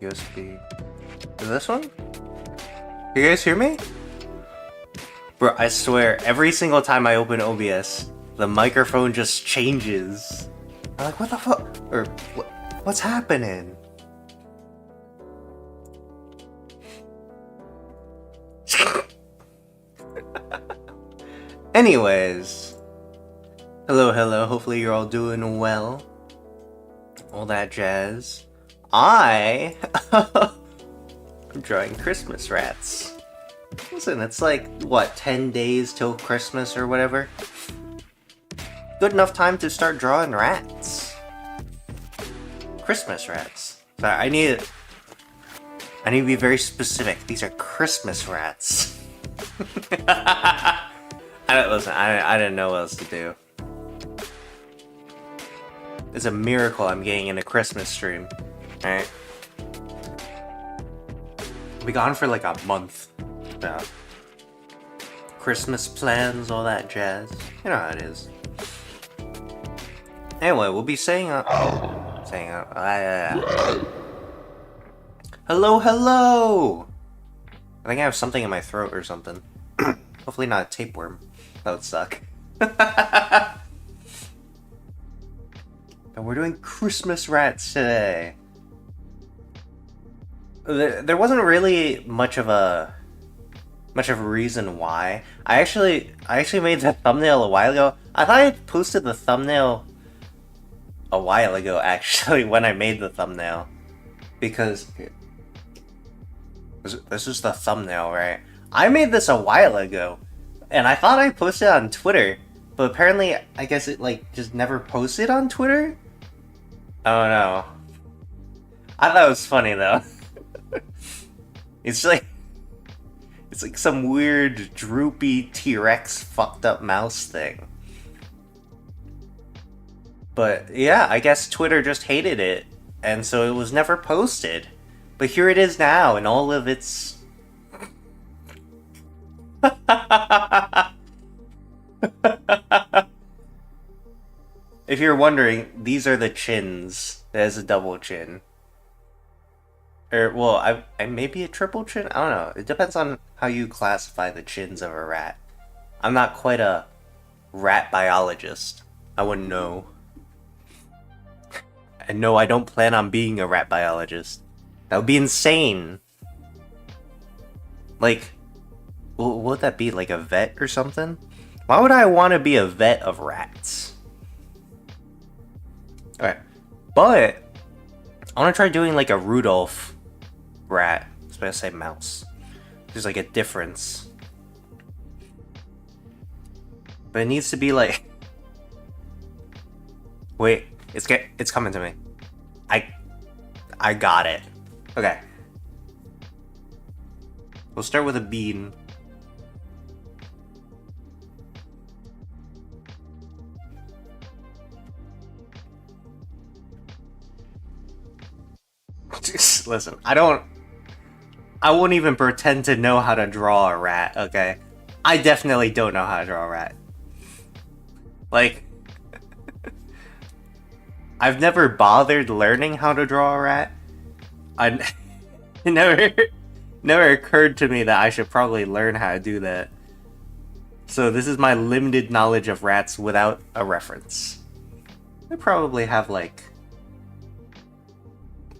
USB. Is this one? You guys hear me? Bro, I swear, every single time I open OBS, the microphone just changes. I'm like, what the fuck? Or, what's happening? Anyways. Hello, hopefully you're all doing well. All that jazz. I'm drawing Christmas rats. Listen, it's like, what, 10 days till Christmas or whatever? Good enough time to start drawing rats. Christmas rats. Sorry, I need to be very specific. These are Christmas rats. I didn't know what else to do. It's a miracle I'm getting in a Christmas stream. Alright. I'll be gone for like a month. Yeah. Christmas plans, all that jazz. You know how it is. Anyway, we'll be hello! I think I have something in my throat or something. Hopefully not a tapeworm. That would suck. And we're doing Christmas rats today. There wasn't really much of a reason why. I actually made the thumbnail a while ago. I thought I posted the thumbnail a while ago, actually, when I made the thumbnail. Because this is the thumbnail, right? I made this a while ago, and I thought I posted it on Twitter, but apparently, I guess it like just never posted on Twitter? Oh no. I thought it was funny though. It's like some weird droopy T-Rex fucked up mouse thing. But yeah, I guess Twitter just hated it, and so it was never posted. But here it is now, in all of its... If you're wondering, these are the chins. There's a double chin. Or, well, I maybe a triple chin? I don't know. It depends on how you classify the chins of a rat. I'm not quite a rat biologist. I wouldn't know. And no, I don't plan on being a rat biologist. That would be insane. Like, what would that be? Like a vet or something? Why would I want to be a vet of rats? Alright. But, I want to try doing like a Rudolph rat. I was going to say mouse. There's like a difference. But it needs to be like... Wait, it's coming to me. I got it. Okay. We'll start with a bean. Just listen, I won't even pretend to know how to draw a rat, okay? I definitely don't know how to draw a rat. Like, I've never bothered learning how to draw a rat. It never occurred to me that I should probably learn how to do that. So this is my limited knowledge of rats without a reference. They probably have like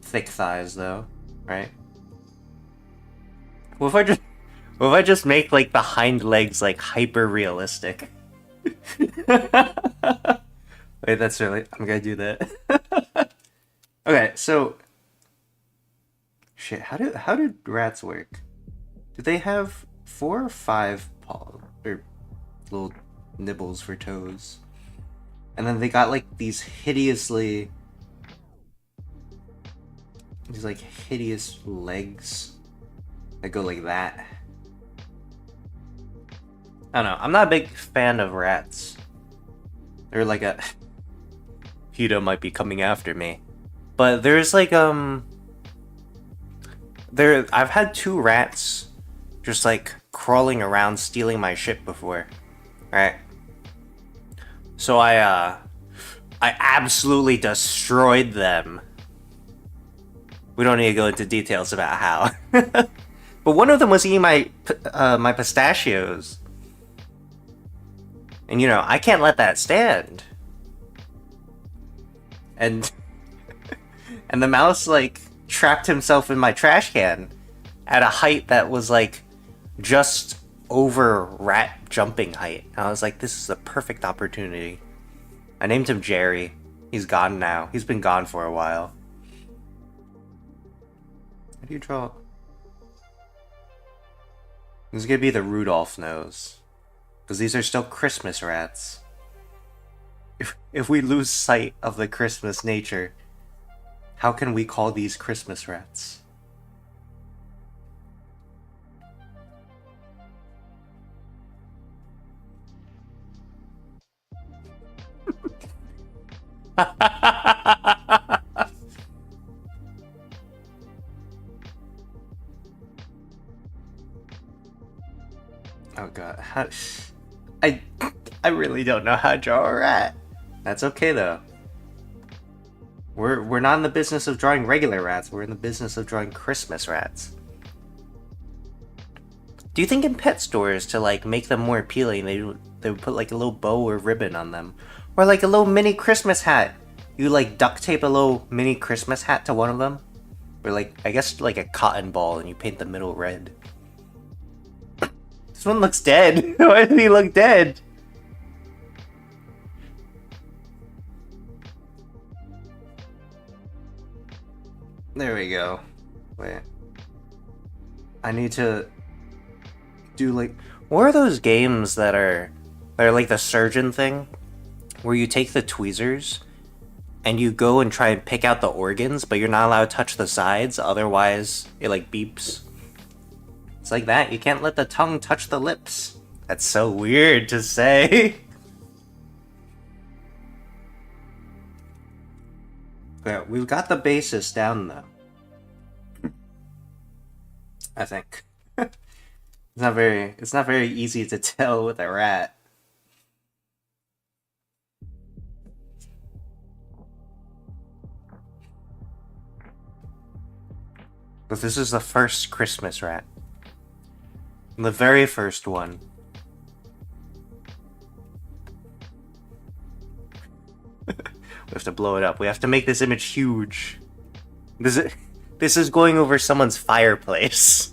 thick thighs though, right? What if I just make like the hind legs like hyper realistic? Wait, that's really... I'm gonna do that. Okay, so... Shit, how do rats work? Do they have 4 or 5 paws? Or little nibbles for toes? And then they got like these hideously... These like hideous legs that go like that. I don't know, I'm not a big fan of rats. They're like a... PETA might be coming after me. But there's like, I've had 2 rats just like crawling around stealing my shit before. Right? So I absolutely destroyed them. We don't need to go into details about how. But one of them was eating my pistachios. And you know, I can't let that stand. And and the mouse like trapped himself in my trash can at a height that was like just over rat jumping height. And I was like, this is a perfect opportunity. I named him Jerry. He's gone now. He's been gone for a while. How do you draw? This is gonna be the Rudolph nose. Because these are still Christmas rats. If we lose sight of the Christmas nature, how can we call these Christmas rats? Oh god, I really don't know how to draw a rat. That's okay though. We're not in the business of drawing regular rats, we're in the business of drawing Christmas rats. Do you think in pet stores, to like make them more appealing, they would put like a little bow or ribbon on them? Or like a little mini Christmas hat? You like duct tape a little mini Christmas hat to one of them? Or like, I guess like a cotton ball and you paint the middle red. This one looks dead. Why does he look dead? There we go. Wait. I need to do like... What are those games that are like the surgeon thing? Where you take the tweezers and you go and try and pick out the organs, but you're not allowed to touch the sides, otherwise it like beeps. It's like that. You can't let the tongue touch the lips. That's so weird to say. Yeah, we've got the basis down though. I think. It's not very easy to tell with a rat. But this is the first Christmas rat. The very first one. We have to blow it up. We have to make this image huge. This is going over someone's fireplace.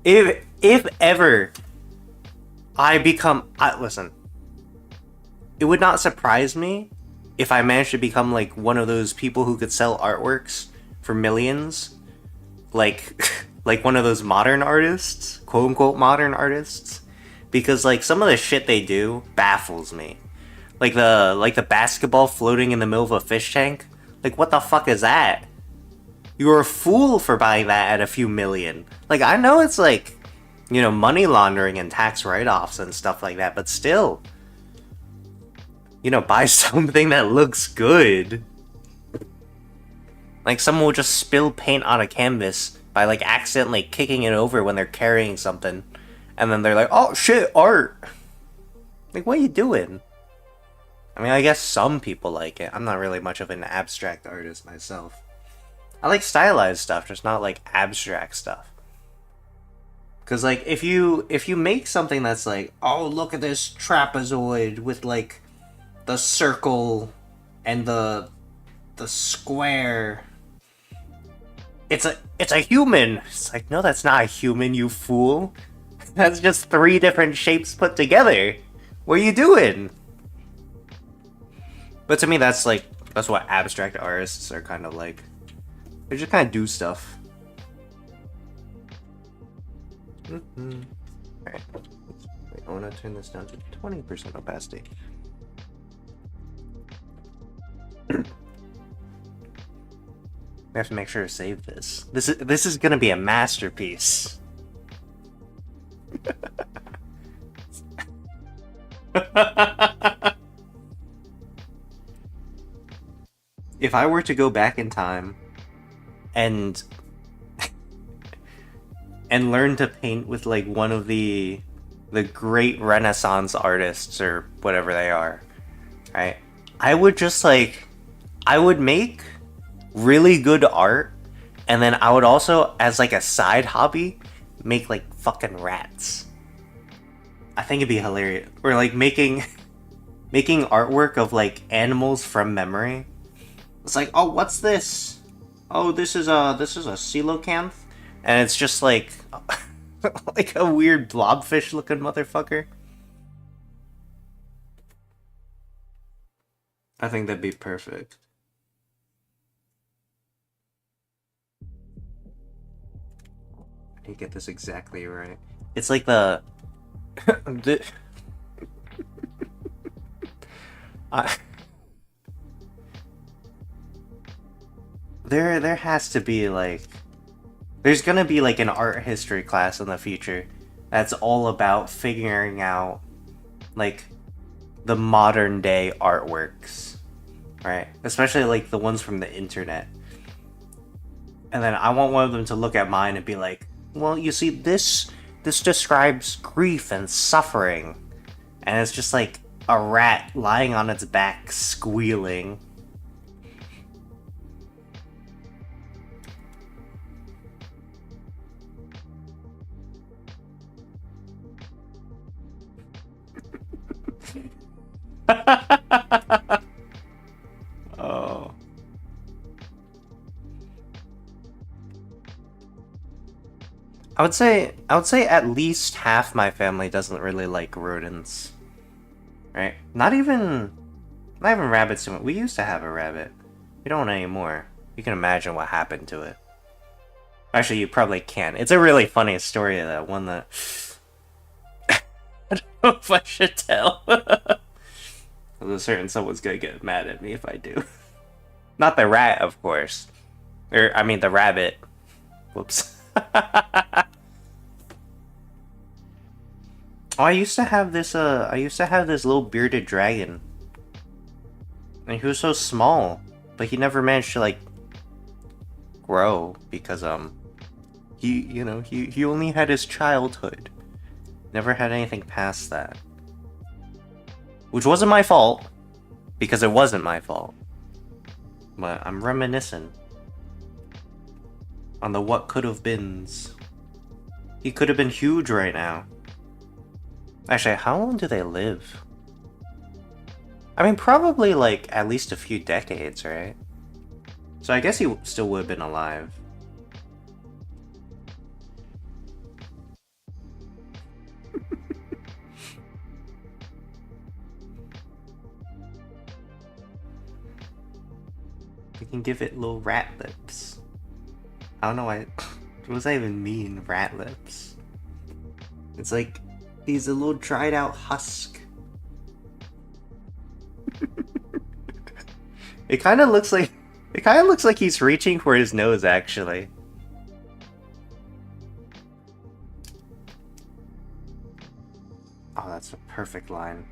If ever I become... listen. It would not surprise me if I managed to become like one of those people who could sell artworks for millions. Like... like one of those modern artists, quote-unquote modern artists, because like some of the shit they do baffles me. Like the basketball floating in the middle of a fish tank. Like what the fuck is that? You're a fool for buying that at a few million. Like I know it's like, you know, money laundering and tax write-offs and stuff like that, but still, you know, buy something that looks good. Like someone will just spill paint on a canvas by like accidentally kicking it over when they're carrying something, and then they're like, oh shit, art. Like what are you doing? I mean, I guess some people like it. I'm not really much of an abstract artist myself. I like stylized stuff, just not like abstract stuff. Cause like if you make something that's like, oh look at this trapezoid with like the circle and the square. It's a human. It's like, no, that's not a human, you fool. That's just 3 different shapes put together. What are you doing? But to me, that's what abstract artists are kind of like. They just kind of do stuff. Alright. Wait, I want to turn this down to 20% opacity. We have to make sure to save this. This is gonna be a masterpiece. If I were to go back in time and learn to paint with like one of the great Renaissance artists or whatever they are, right? I would just like, I would make really good art, and then I would also, as like a side hobby, make like fucking rats. I think it'd be hilarious. Or like making making artwork of like animals from memory. It's like, oh, what's this? Oh, this is a coelacanth, and it's just like like a weird blobfish looking motherfucker. I think that'd be perfect. You get this exactly right. It's like the I, there has to be like there's gonna be like an art history class in the future that's all about figuring out like the modern day artworks, right? Especially like the ones from the internet. And then I want one of them to look at mine and be like, "Well, you see, this describes grief and suffering," and it's just like a rat lying on its back squealing. Oh. I would say at least half my family doesn't really like rodents. Right? Not even rabbits. We used to have a rabbit. We don't anymore. You can imagine what happened to it. Actually, you probably can. It's a really funny story, that one that I don't know if I should tell. There's certain someone's gonna get mad at me if I do. Not the rat, of course. Or I mean the rabbit. Whoops. Oh, I used to have this little bearded dragon. And he was so small, but he never managed to like grow because he only had his childhood. Never had anything past that. Which wasn't my fault, because it wasn't my fault. But I'm reminiscing on the what could have beens. He could have been huge right now. Actually, how long do they live? I mean, probably like at least a few decades, right? So I guess he still would have been alive. We can give it little rat lips. I don't know why. What does that even mean, rat lips? It's like he's a little dried out husk. It kind of looks like he's reaching for his nose, actually. Oh, that's a perfect line.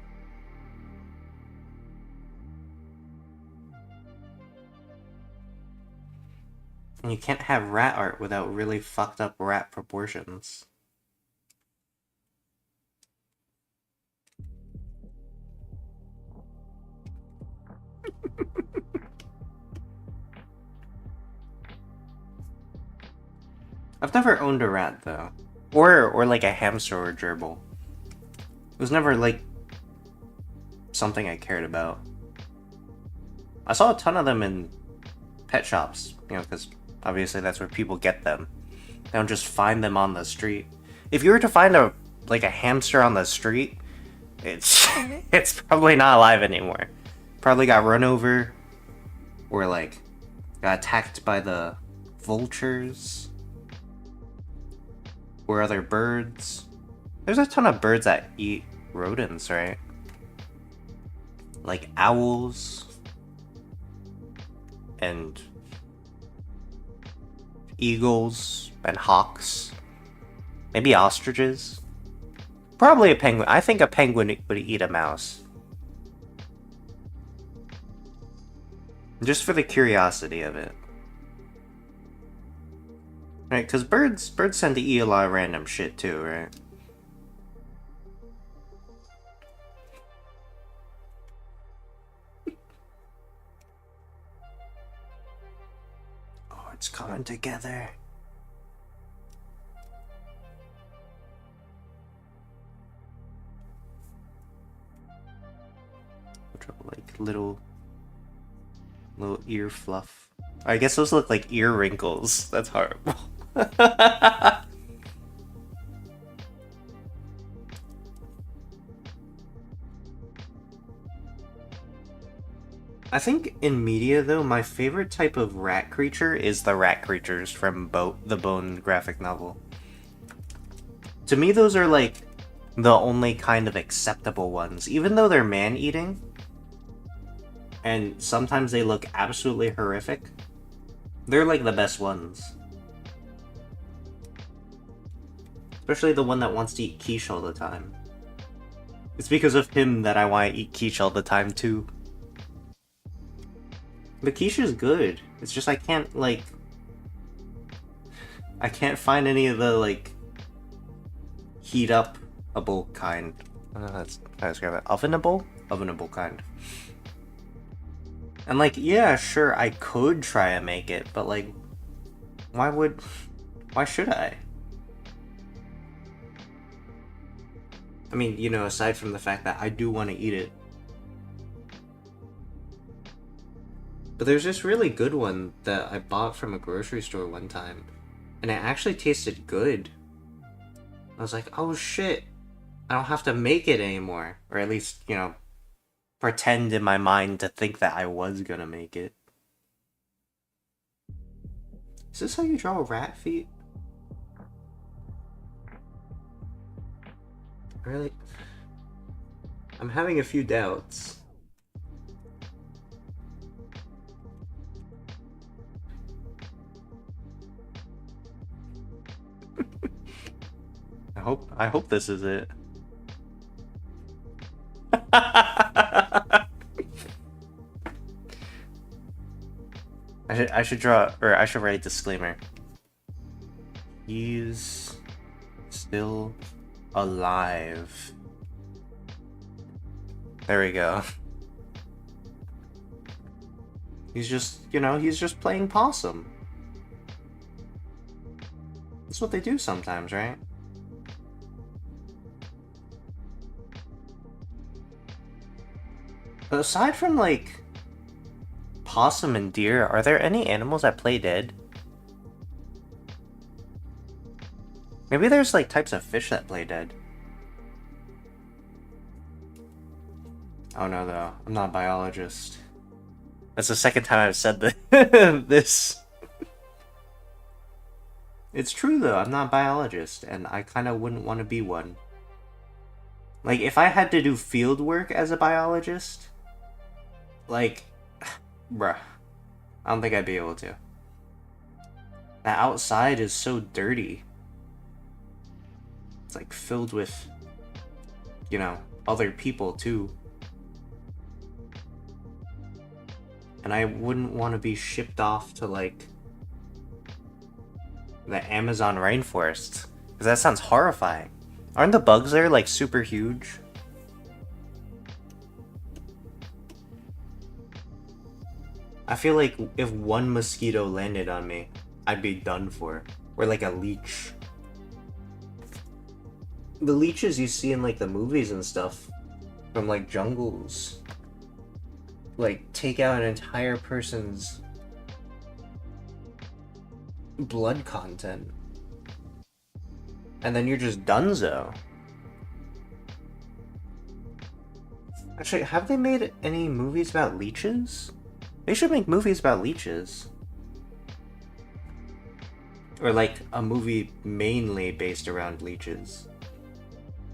And you can't have rat art without really fucked up rat proportions. I've never owned a rat though, or like a hamster or a gerbil. It was never like something I cared about. I saw a ton of them in pet shops, because obviously that's where people get them. They don't just find them on the street. If you were to find a hamster on the street, it's it's probably not alive anymore. Probably got run over, or like got attacked by the vultures or other birds. There's a ton of birds that eat rodents, right? Like owls and eagles and hawks. Maybe ostriches. Probably a penguin. I think a penguin would eat a mouse. Just for the curiosity of it. Right, because birds tend to eat a lot of random shit too, right? it's coming together. Like little ear fluff. I guess those look like ear wrinkles. That's horrible. I think in media, though, my favorite type of rat creature is the rat creatures from the Bone graphic novel. To me, those are like the only kind of acceptable ones, even though they're man-eating. And sometimes they look absolutely horrific. They're like the best ones. Especially the one that wants to eat quiche all the time. It's because of him that I want to eat quiche all the time, too. The quiche is good. It's just I can't, like... I can't find any of the, like... heat-up-able kind. I don't know how to describe it. Ovenable? Ovenable kind. And, like, yeah, sure, I could try and make it, but, like... Why should I? I mean, you know, aside from the fact that I do want to eat it. But there's this really good one that I bought from a grocery store one time, and it actually tasted good. I was like, oh shit, I don't have to make it anymore. Or at least, you know, pretend in my mind to think that I was gonna make it. Is this how you draw rat feet? Really? I'm having a few doubts. I hope this is it. I should draw, or I should write a disclaimer. He's still alive. There we go. He's just, you know, he's just playing possum. That's what they do sometimes, right? But aside from, like, possum and deer, are there any animals that play dead? Maybe there's, like, types of fish that play dead. Oh no, though. I'm not a biologist. That's the second time I've said this. It's true, though. I'm not a biologist, and I kind of wouldn't want to be one. Like, if I had to do field work as a biologist, like, bruh, I don't think I'd be able to. The outside is so dirty. It's, like, filled with, you know, other people, too. And I wouldn't want to be shipped off to, like, the Amazon rainforest. Because that sounds horrifying. Aren't the bugs there, like, super huge? I feel like if one mosquito landed on me, I'd be done for. Or like a leech. The leeches you see in, like, the movies and stuff. From, like, jungles. Like, take out an entire person's blood content. And then you're just donezo. Actually, have they made any movies about leeches? They should make movies about leeches. Or like a movie mainly based around leeches.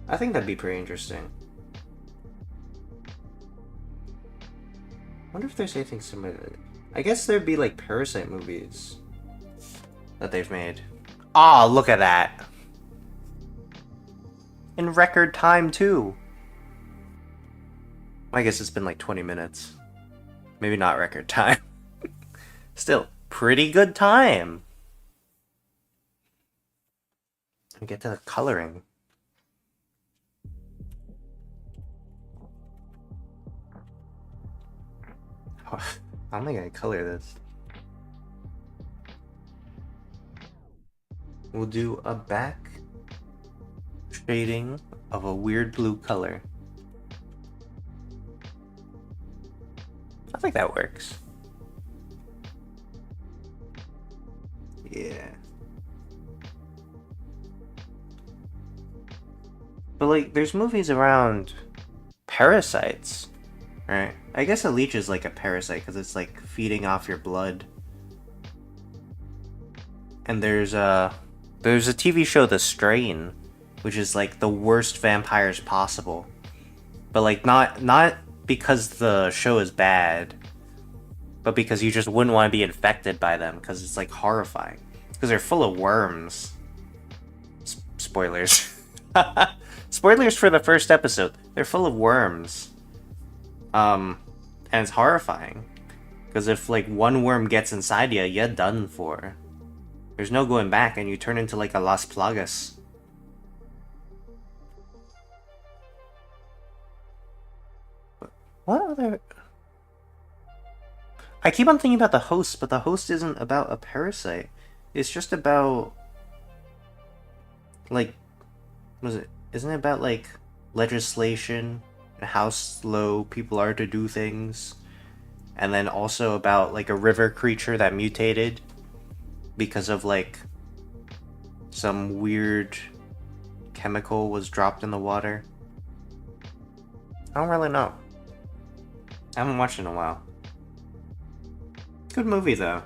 I think that'd be pretty interesting. I wonder if there's anything similar. I guess there'd be like Parasite movies that they've made. Ah, look at that. In record time, too. I guess it's been like 20 minutes. Maybe not record time. Still, pretty good time. And get to the coloring. Oh, I don't think I can color this. We'll do a back shading of a weird blue color. I think that works. Yeah. But like, there's movies around parasites, right? I guess a leech is like a parasite because it's like feeding off your blood. And there's a TV show, The Strain, which is like the worst vampires possible. But like not because the show is bad, but because you just wouldn't want to be infected by them because it's like horrifying. Because they're full of worms. Spoilers. Spoilers for the first episode. They're full of worms. And it's horrifying. Because if like one worm gets inside you, you're done for. There's no going back and you turn into like a Las Plagas. What other... I keep on thinking about The Host, but The Host isn't about a parasite. It's just about... like... Isn't it about like legislation and how slow people are to do things? And then also about like a river creature that mutated because of like some weird chemical was dropped in the water. I don't really know. I haven't watched it in a while. Good movie though.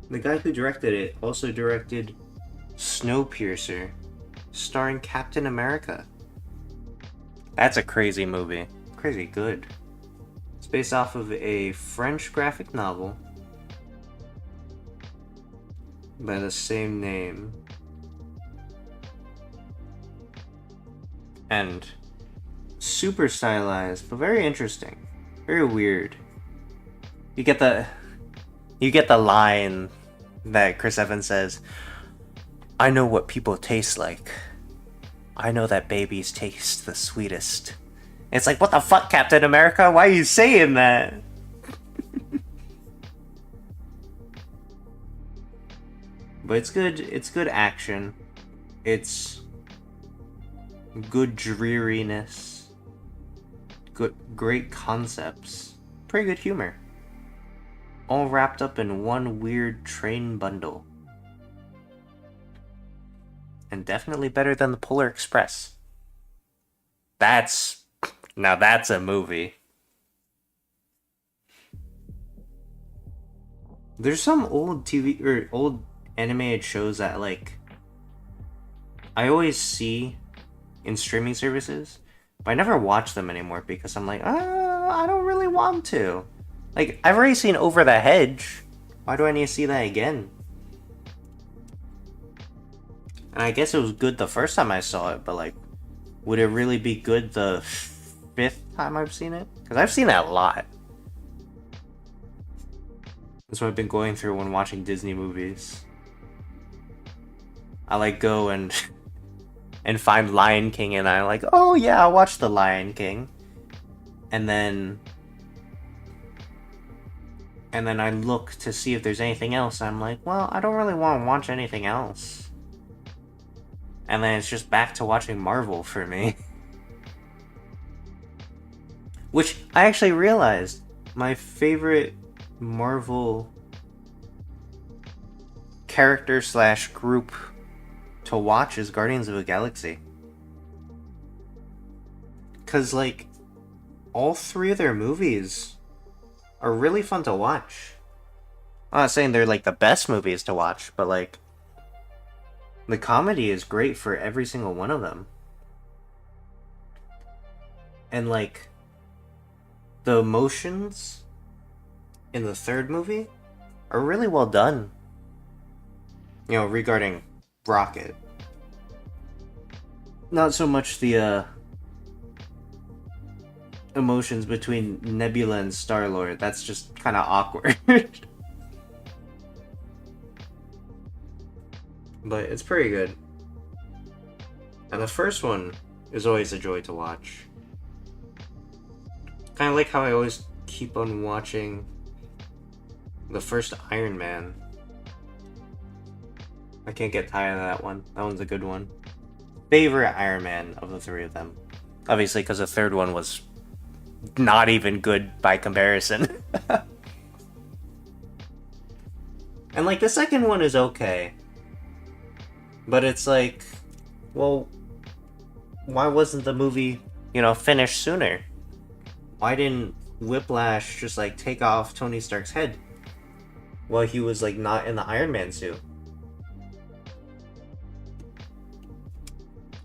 The guy who directed it also directed Snowpiercer, starring Captain America. That's a crazy movie. Crazy good. It's based off of a French graphic novel by the same name. And super stylized, but very interesting. Very weird. You get the line that Chris Evans says, "I know what people taste like. I know that babies taste the sweetest." It's like, what the fuck, Captain America? Why are you saying that? But it's good action. It's good dreariness. Great concepts. Pretty good humor. All wrapped up in one weird train bundle. And definitely better than the Polar Express. Now that's a movie. There's some old TV or old animated shows that like I always see in streaming services, but I never watch them anymore because I'm like, I don't really want to. Like, I've already seen Over the Hedge. Why do I need to see that again? And I guess it was good the first time I saw it, but like, would it really be good the 5th time I've seen it? Because I've seen it a lot. That's what I've been going through when watching Disney movies. I like go and find Lion King and I'm like, oh yeah, I'll watch the Lion King. And then I look to see if there's anything else. I'm like, well, I don't really want to watch anything else. And then it's just back to watching Marvel for me. Which I actually realized my favorite Marvel character / group to watch is Guardians of the Galaxy. Cause like all 3 of their movies are really fun to watch. I'm not saying they're like the best movies to watch, but like the comedy is great for every single one of them. And like the emotions in the 3rd movie are really well done. You know, regarding Rocket. Not so much the emotions between Nebula and Star-Lord. That's just kind of awkward. But it's pretty good. And the first one is always a joy to watch. Kind of like how I always keep on watching the first Iron Man. I can't get tired of that one. That one's a good one. Favorite Iron Man of the three of them. Obviously, because the third one was not even good by comparison. And like the second one is okay. But it's like, well, why wasn't the movie, finished sooner? Why didn't Whiplash just like take off Tony Stark's head while he was like not in the Iron Man suit?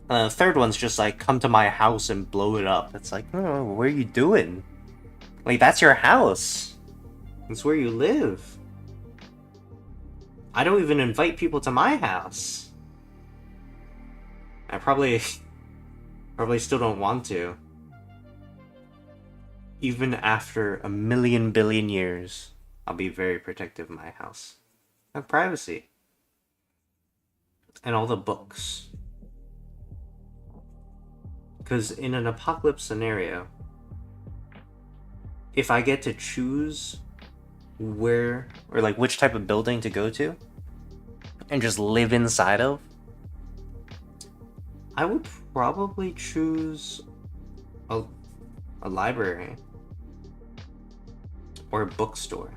The third one's just like, come to my house and blow it up. It's like, oh, what are you doing? Like, that's your house. It's where you live. I don't even invite people to my house. I probably still don't want to. Even after a million billion years, I'll be very protective of my house. I have privacy. And all the books. Because in an apocalypse scenario, if I get to choose where, or like which type of building to go to, and just live inside of, I would probably choose a library or a bookstore.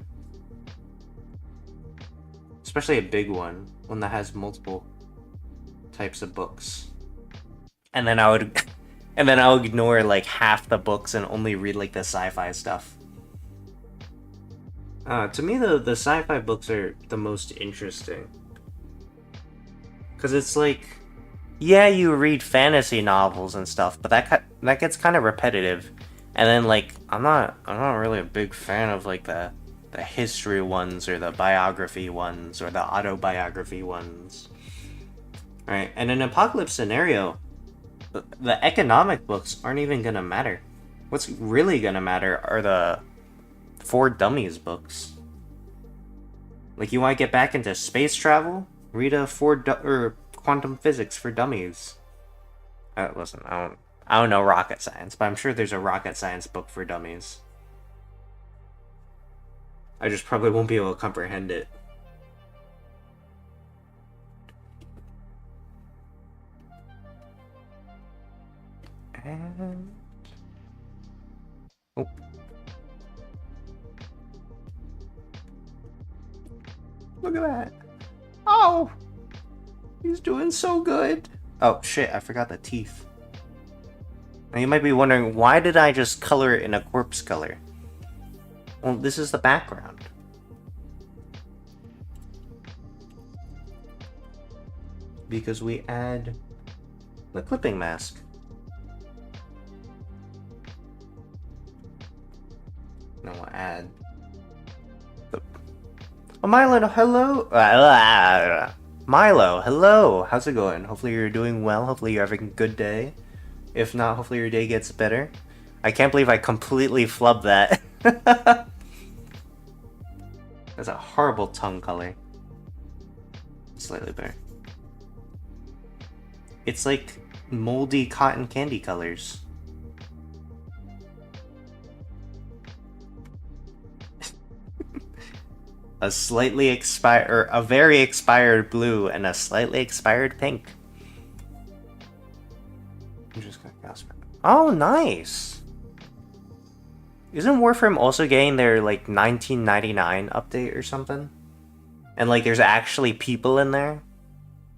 Especially a big one that has multiple types of books. And then I would ignore like half the books and only read like the sci-fi stuff. To me, the sci-fi books are the most interesting. Because it's like, yeah, you read fantasy novels and stuff, but that gets kind of repetitive. And then like, I'm not really a big fan of like the history ones or the biography ones or the autobiography ones. Right? And in an apocalypse scenario, the economic books aren't even gonna matter. What's really gonna matter are the For Dummies books. Like, you want to get back into space travel? Read a or Quantum Physics for Dummies. Listen, I don't know rocket science, but I'm sure there's a rocket science book for dummies. I just probably won't be able to comprehend it. And... oh. Look at that. Oh! He's doing so good. Oh, shit, I forgot the teeth. Now you might be wondering, why did I just color it in a corpse color? Well, this is the background. Because we add the clipping mask. Now we'll add... oh, Milo, hello! Milo, hello! How's it going? Hopefully you're doing well. Hopefully you're having a good day. If not, hopefully your day gets better. I can't believe I completely flubbed that. That's a horrible tongue color. Slightly better. It's like moldy cotton candy colors. A slightly expired, or a very expired blue and a slightly expired pink. I'm just gonna guess. Oh, nice! Isn't Warframe also getting their like 1999 update or something? And like there's actually people in there?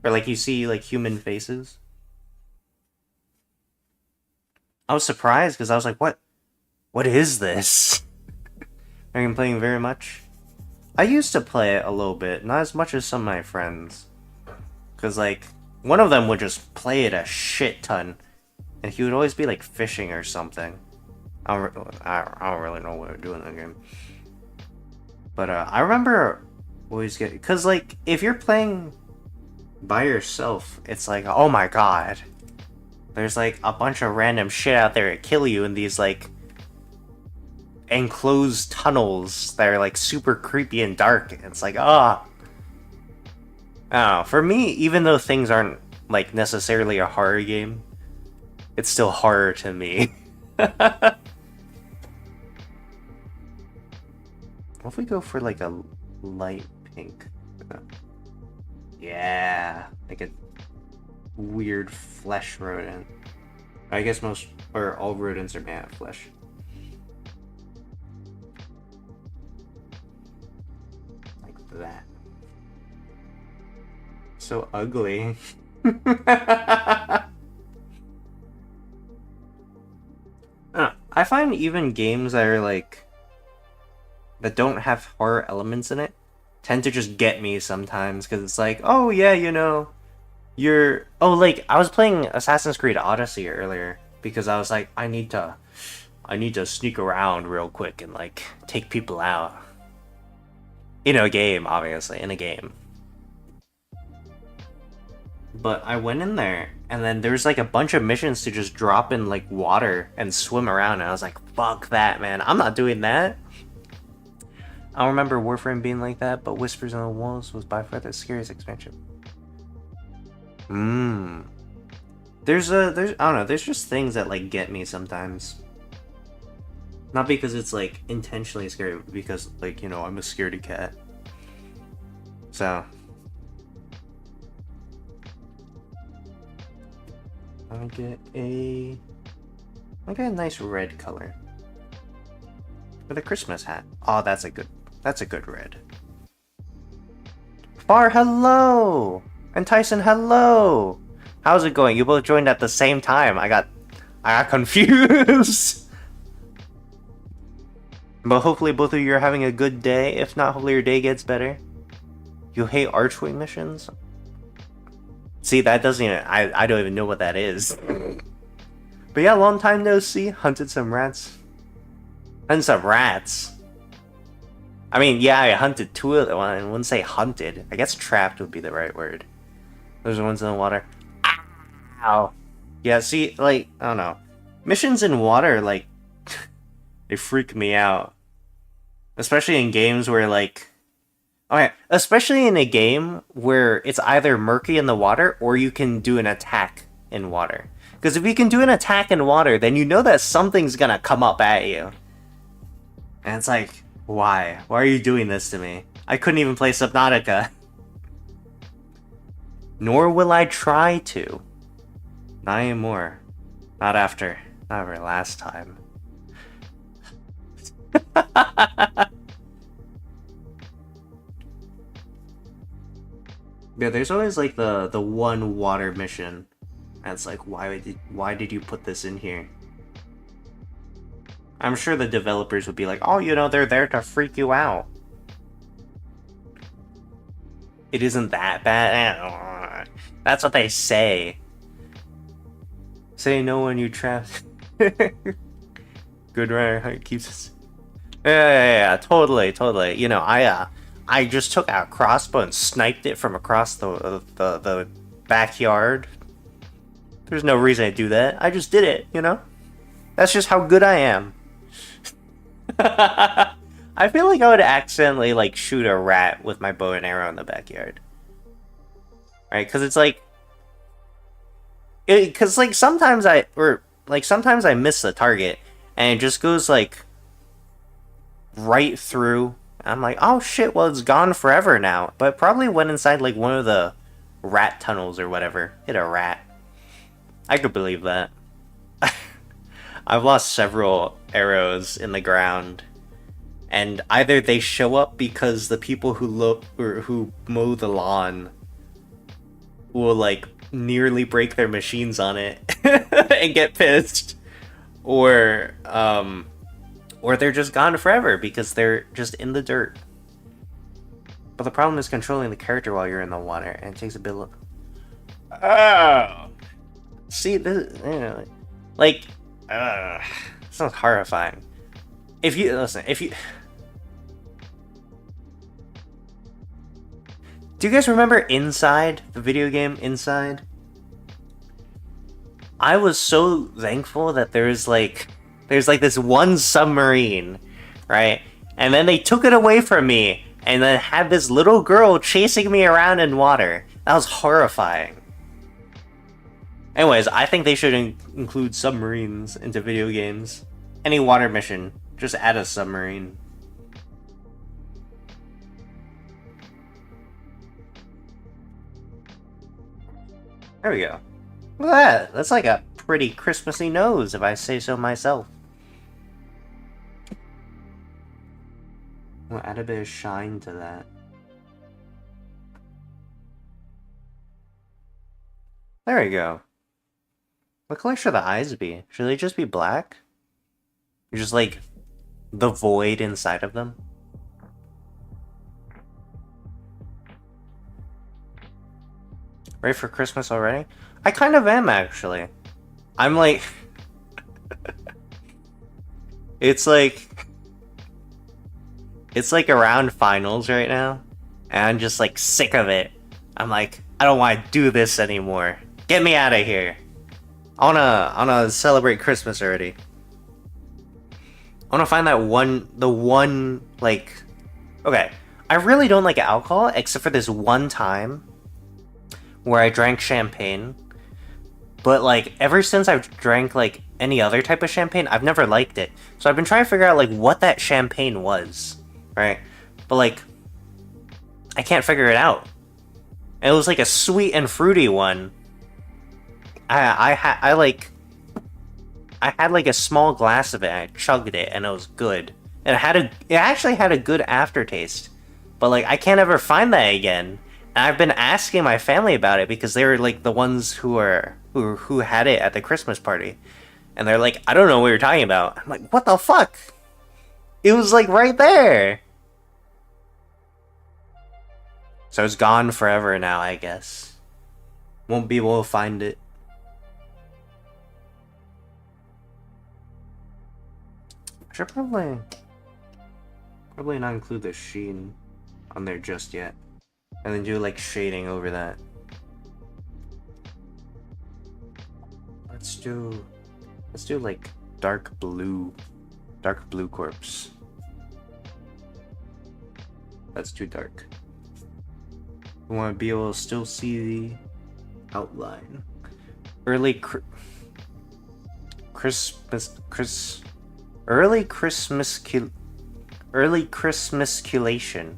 Or like you see like human faces? I was surprised because I was like, what is this? Are you playing very much? I used to play it a little bit, not as much as some of my friends. Because, like, one of them would just play it a shit ton. And he would always be, like, fishing or something. I don't really know what to do in the game. But, I remember always getting... because, like, if you're playing by yourself, it's like, oh my god. There's, like, a bunch of random shit out there to kill you in these, like... enclosed tunnels that are like super creepy and dark. It's like, I don't know. For me, even though things aren't like necessarily a horror game, it's still horror to me. What if we go for like a light pink? Yeah, like a weird flesh rodent. I guess most or all rodents are made of flesh. Like that. So ugly. I find even games that are like that don't have horror elements in it tend to just get me sometimes because it's like, oh yeah, you know, like I was playing Assassin's Creed Odyssey earlier because I was like, I need to sneak around real quick and like take people out in a game, obviously in a game. But I went in there, and then there's like a bunch of missions to just drop in like water and swim around, and I was like, fuck that, man. I'm not doing that. I don't remember Warframe being like that, but Whispers on the Walls was by far the scariest expansion. There's I don't know, there's just things that like get me sometimes. Not because it's like intentionally scary, but because like, you know, I'm a scaredy cat. So I get a nice red color with a Christmas hat. Oh, that's a good red. Far, hello, and Tyson, hello. How's it going? You both joined at the same time. I got confused. But hopefully both of you are having a good day. If not, hopefully your day gets better. You hate archway missions? See, that doesn't even... I don't even know what that is. But yeah, long time no see. Hunted some rats. Hunted some rats. I mean, yeah, I hunted two of them. I wouldn't say hunted. I guess trapped would be the right word. Those are ones in the water. Ow. Yeah, see, like, I don't know. Missions in water, like... they freak me out. Especially in games where, like... Okay, especially in a game where it's either murky in the water or you can do an attack in water. Because if you can do an attack in water, then you know that something's gonna come up at you. And it's like, why? Why are you doing this to me? I couldn't even play Subnautica. Nor will I try to. Not anymore. Not after last time. Yeah, there's always like the one water mission. And it's like, why did you put this in here? I'm sure the developers would be like, oh, you know, they're there to freak you out. It isn't that bad. That's what they say. Say no when you trap. Good runner keeps us. Yeah, totally. You know, I just took out a crossbow and sniped it from across the backyard. There's no reason to do that. I just did it, you know? That's just how good I am. I feel like I would accidentally, like, shoot a rat with my bow and arrow in the backyard. Right? Because it's like... Because, like, sometimes I miss the target, and it just goes, like, right through. I'm like, oh shit, well, it's gone forever now. But it probably went inside, like, one of the rat tunnels or whatever. Hit a rat. I could believe that. I've lost several arrows in the ground, and either they show up because the people who mow the lawn will like nearly break their machines on it and get pissed, or they're just gone forever because they're just in the dirt. But the problem is controlling the character while you're in the water, and it takes a bit of... Oh! See, this, you know, like, sounds horrifying. If you do you guys remember Inside, the video game Inside? I was so thankful that there's like this one submarine, right? And then they took it away from me, and then had this little girl chasing me around in water. That was horrifying. Anyways, I think they should include submarines into video games. Any water mission, just add a submarine. There we go. Look at that. That's like a pretty Christmassy nose, if I say so myself. We'll add a bit of shine to that. There we go. What color should the eyes be? Should they just be black? Just like the void inside of them? Ready for Christmas already? I kind of am, actually. I'm like... It's like around finals right now, and I'm just like sick of it. I'm like, I don't want to do this anymore. Get me out of here. I wanna celebrate Christmas already. I wanna find that the one, like... Okay, I really don't like alcohol, except for this one time where I drank champagne. But, like, ever since I've drank, like, any other type of champagne, I've never liked it. So I've been trying to figure out, like, what that champagne was, right? But, like, I can't figure it out. And it was, like, a sweet and fruity one. I had, like, a small glass of it, and I chugged it, and it was good. And it actually had a good aftertaste. But, like, I can't ever find that again. And I've been asking my family about it, because they were, like, the ones who had it at the Christmas party. And they're like, I don't know what you're talking about. I'm like, what the fuck? It was, like, right there. So it's gone forever now, I guess. Won't be able to find it. I should probably not include the sheen on there just yet. And then do, like, shading over that. Let's do like dark blue corpse. That's too dark. We want to be able to still see the outline. Early Christmasculation.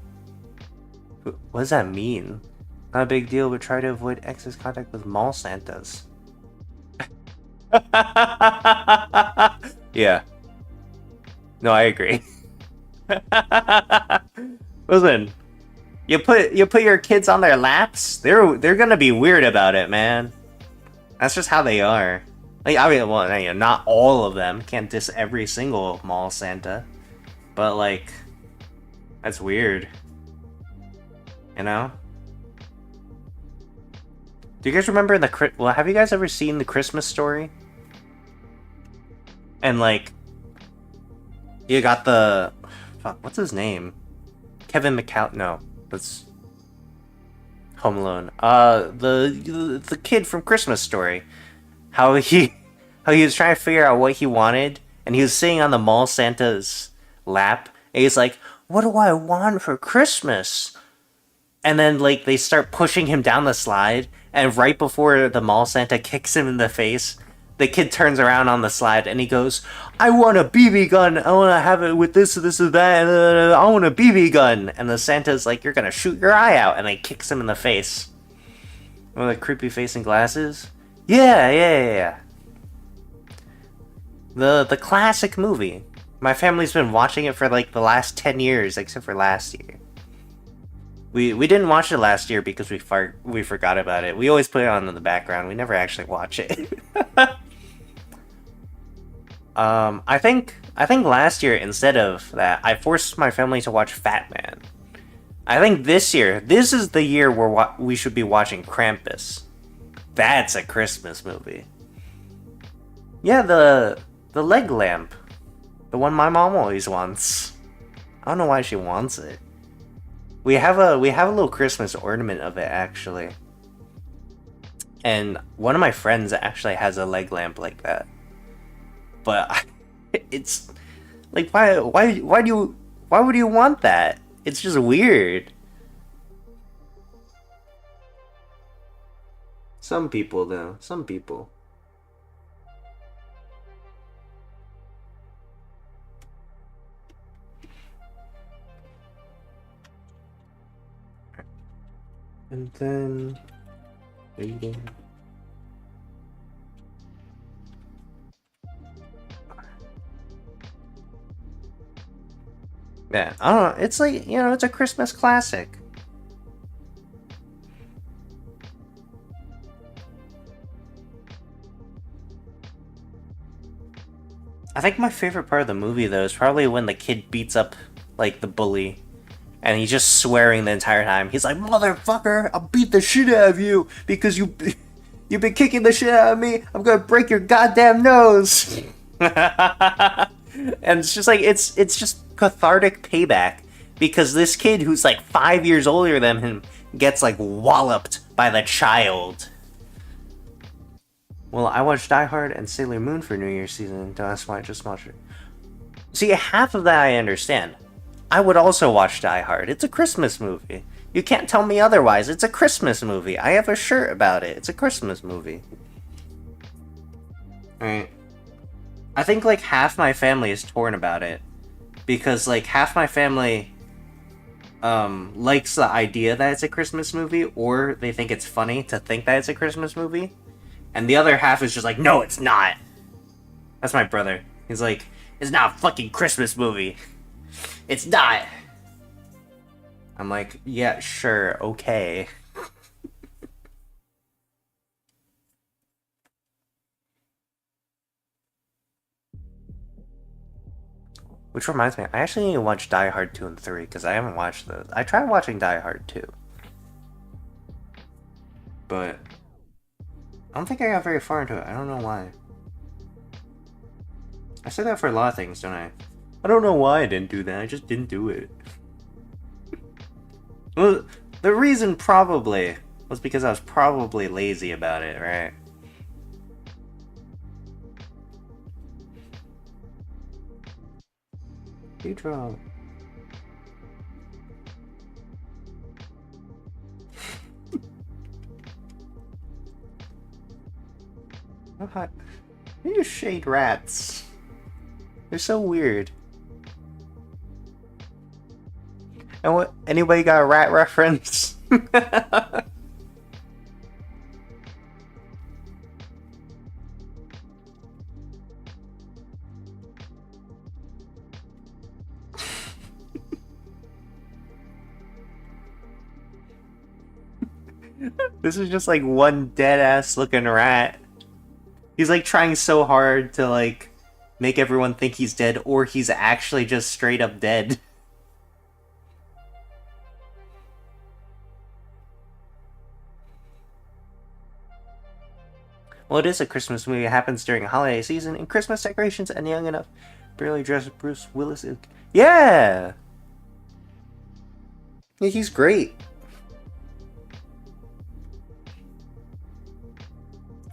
What does that mean? Not a big deal, but try to avoid excess contact with mall Santas. Yeah. No, I agree. Listen, you put your kids on their laps, they're gonna be weird about it, man. That's just how they are. Like, I mean, well, you know, not all of them. Can't diss every single mall Santa, but like, that's weird. You know? Do you guys remember have you guys ever seen The Christmas Story? And like, you got what's his name? Kevin McCall? No, that's Home Alone. The kid from Christmas Story. How he was trying to figure out what he wanted, and he was sitting on the mall Santa's lap, and he's like, "What do I want for Christmas?" And then, like, they start pushing him down the slide, and right before the mall Santa kicks him in the face, the kid turns around on the slide, and he goes, "I want a BB gun! I want to have it with this, and that, I want a BB gun!" And the Santa's like, "You're gonna shoot your eye out!" And then kicks him in the face. With the creepy face and glasses? Yeah. The classic movie. My family's been watching it for, like, the last 10 years, except for last year. We didn't watch it last year because we forgot about it. We always put it on in the background. We never actually watch it. I think last year, instead of that, I forced my family to watch Fat Man. I think this is the year where we should be watching Krampus. That's a Christmas movie. Yeah, the leg lamp. The one my mom always wants. I don't know why she wants it. We have a little Christmas ornament of it, actually. And one of my friends actually has a leg lamp like that. But it's like, why would you want that? It's just weird. Some people, though. Some people. And then reading. Yeah, I don't know. It's like, it's a Christmas classic. I think my favorite part of the movie, though, is probably when the kid beats up, like, the bully. And he's just swearing the entire time. He's like, "Motherfucker, I'll beat the shit out of you because you've been kicking the shit out of me. I'm gonna break your goddamn nose." And it's just like, it's just cathartic payback. Because this kid who's like 5 years older than him gets like walloped by the child. Well, I watched Die Hard and Sailor Moon for New Year's season. That's why I just watched it. See, half of that I understand. I would also watch Die Hard. It's a Christmas movie. You can't tell me otherwise. It's a Christmas movie. I have a shirt about it. It's a Christmas movie. Alright. I think like half my family is torn about it. Because like half my family likes the idea that it's a Christmas movie, or they think it's funny to think that it's a Christmas movie. And the other half is just like, no, it's not. That's my brother. He's like, it's not a fucking Christmas movie. It's not. I'm like, yeah, sure, okay. Which reminds me, I actually need to watch Die Hard 2 and 3, because I haven't watched those. I tried watching Die Hard 2. But I don't think I got very far into it. I don't know why. I say that for a lot of things, don't I? I don't know why I didn't do that. I just didn't do it. Well, the reason probably was because I was probably lazy about it, right? You draw. Oh, hi. You shade rats. They're so weird. And what? Anybody got a rat reference? This is just like one dead ass looking rat. He's like trying so hard to like make everyone think he's dead, or he's actually just straight up dead. Well, it is a Christmas movie. It happens during a holiday season, and Christmas decorations and young enough, barely dressed Bruce Willis is... Yeah! Yeah, he's great.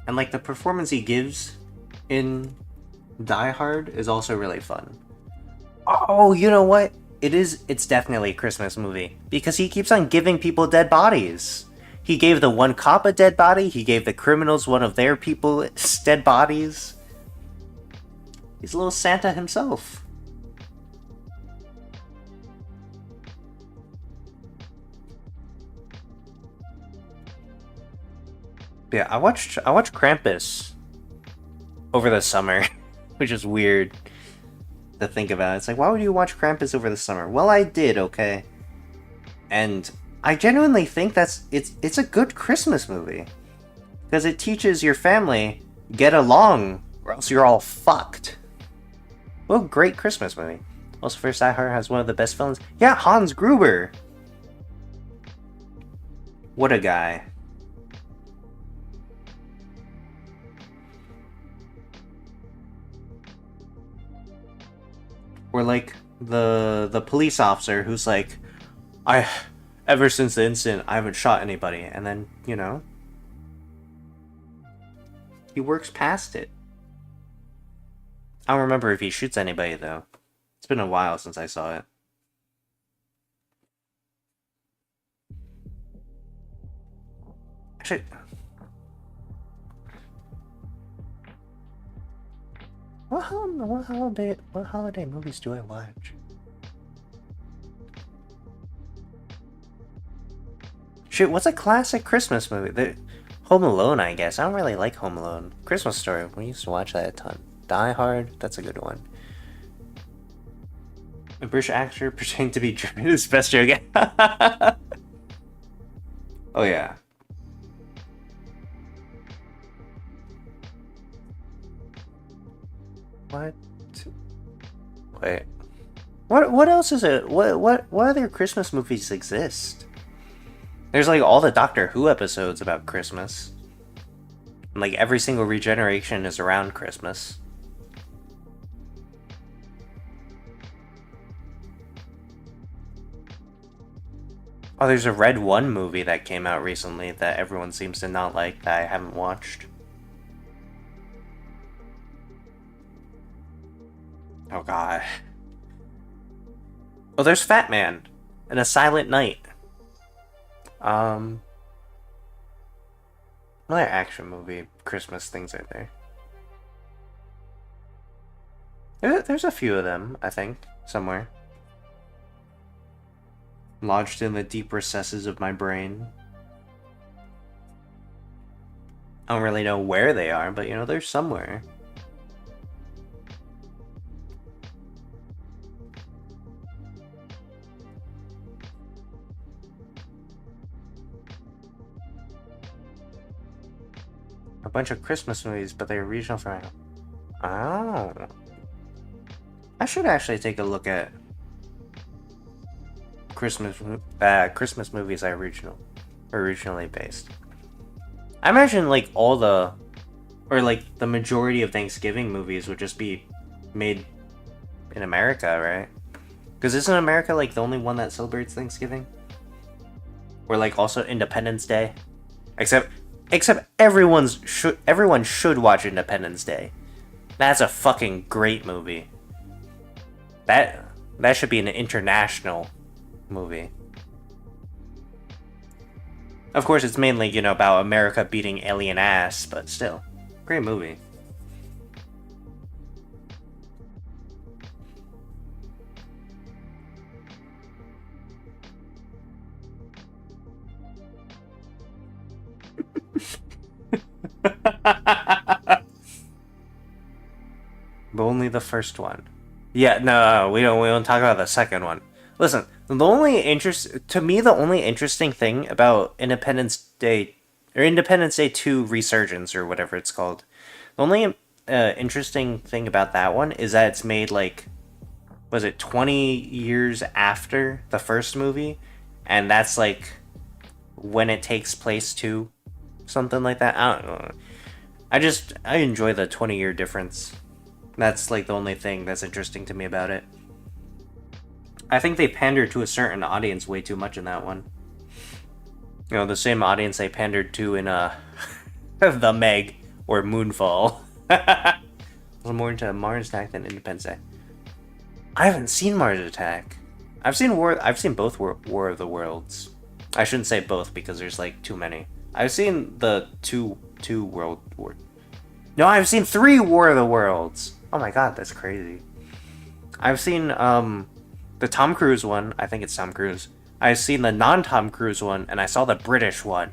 And like the performance he gives in Die Hard is also really fun. Oh, you know what? It's definitely a Christmas movie. Because he keeps on giving people dead bodies. He gave the one cop a dead body. He gave the criminals one of their people's dead bodies. He's a little Santa himself. Yeah, I watched Krampus over the summer, which is weird to think about. It's like, why would you watch Krampus over the summer? Well, I did, okay. And I genuinely think it's a good Christmas movie. Because it teaches your family, get along, or else you're all fucked. Well, great Christmas movie. Also, First Die Hard has one of the best villains. Yeah, Hans Gruber! What a guy. Or like the police officer who's like, ever since the incident I haven't shot anybody, and then, he works past it. I don't remember if he shoots anybody though. It's been a while since I saw it. Actually, what holiday movies do I watch? Shit, what's a classic Christmas movie? Home Alone, I guess. I don't really like Home Alone. Christmas Story, we used to watch that a ton. Die Hard, that's a good one. A British actor pretending to be German is best joke. Oh yeah. What? Wait. What else is it? What other Christmas movies exist? There's like all the Doctor Who episodes about Christmas. And like every single regeneration is around Christmas. Oh, there's a Red 1 movie that came out recently that everyone seems to not like that I haven't watched. Oh god. Oh, there's Fat Man and A Silent Night. Another action movie Christmas things are there. There's a few of them, I think, somewhere. Lodged in the deep recesses of my brain. I don't really know where they are, but you know, they're somewhere. A bunch of Christmas movies, but they're regional from... Oh. I should actually take a look at Christmas movies I originally based. I imagine like all the, or like the majority of Thanksgiving movies would just be made in America, right? Because isn't America like the only one that celebrates Thanksgiving? Or like also Independence Day? Except everyone should watch Independence Day. That's a fucking great movie. That should be an international movie. Of course, it's mainly, you know, about America beating alien ass, but still, great movie. But only the first one. Yeah, no, we don't talk about the second one. Listen, the only interesting thing about Independence Day, or Independence Day 2 Resurgence, or whatever it's called, the only interesting thing about that one is that it's made like, was it 20 years after the first movie? And that's like when it takes place too, something like that. I don't know. I enjoy the 20-year difference. That's like the only thing that's interesting to me about it. I think they pander to a certain audience way too much in that one. You know, the same audience they pandered to in The Meg or Moonfall. I was more into Mars Attack than Independence Day. I haven't seen Mars Attack. I've seen both War of the Worlds. I shouldn't say both because there's like too many. I've seen the two World War. No, I've seen 3 War of the Worlds. Oh my god, that's crazy. I've seen the Tom Cruise one. I think it's Tom Cruise. I've seen the non-Tom Cruise one, and I saw the British one.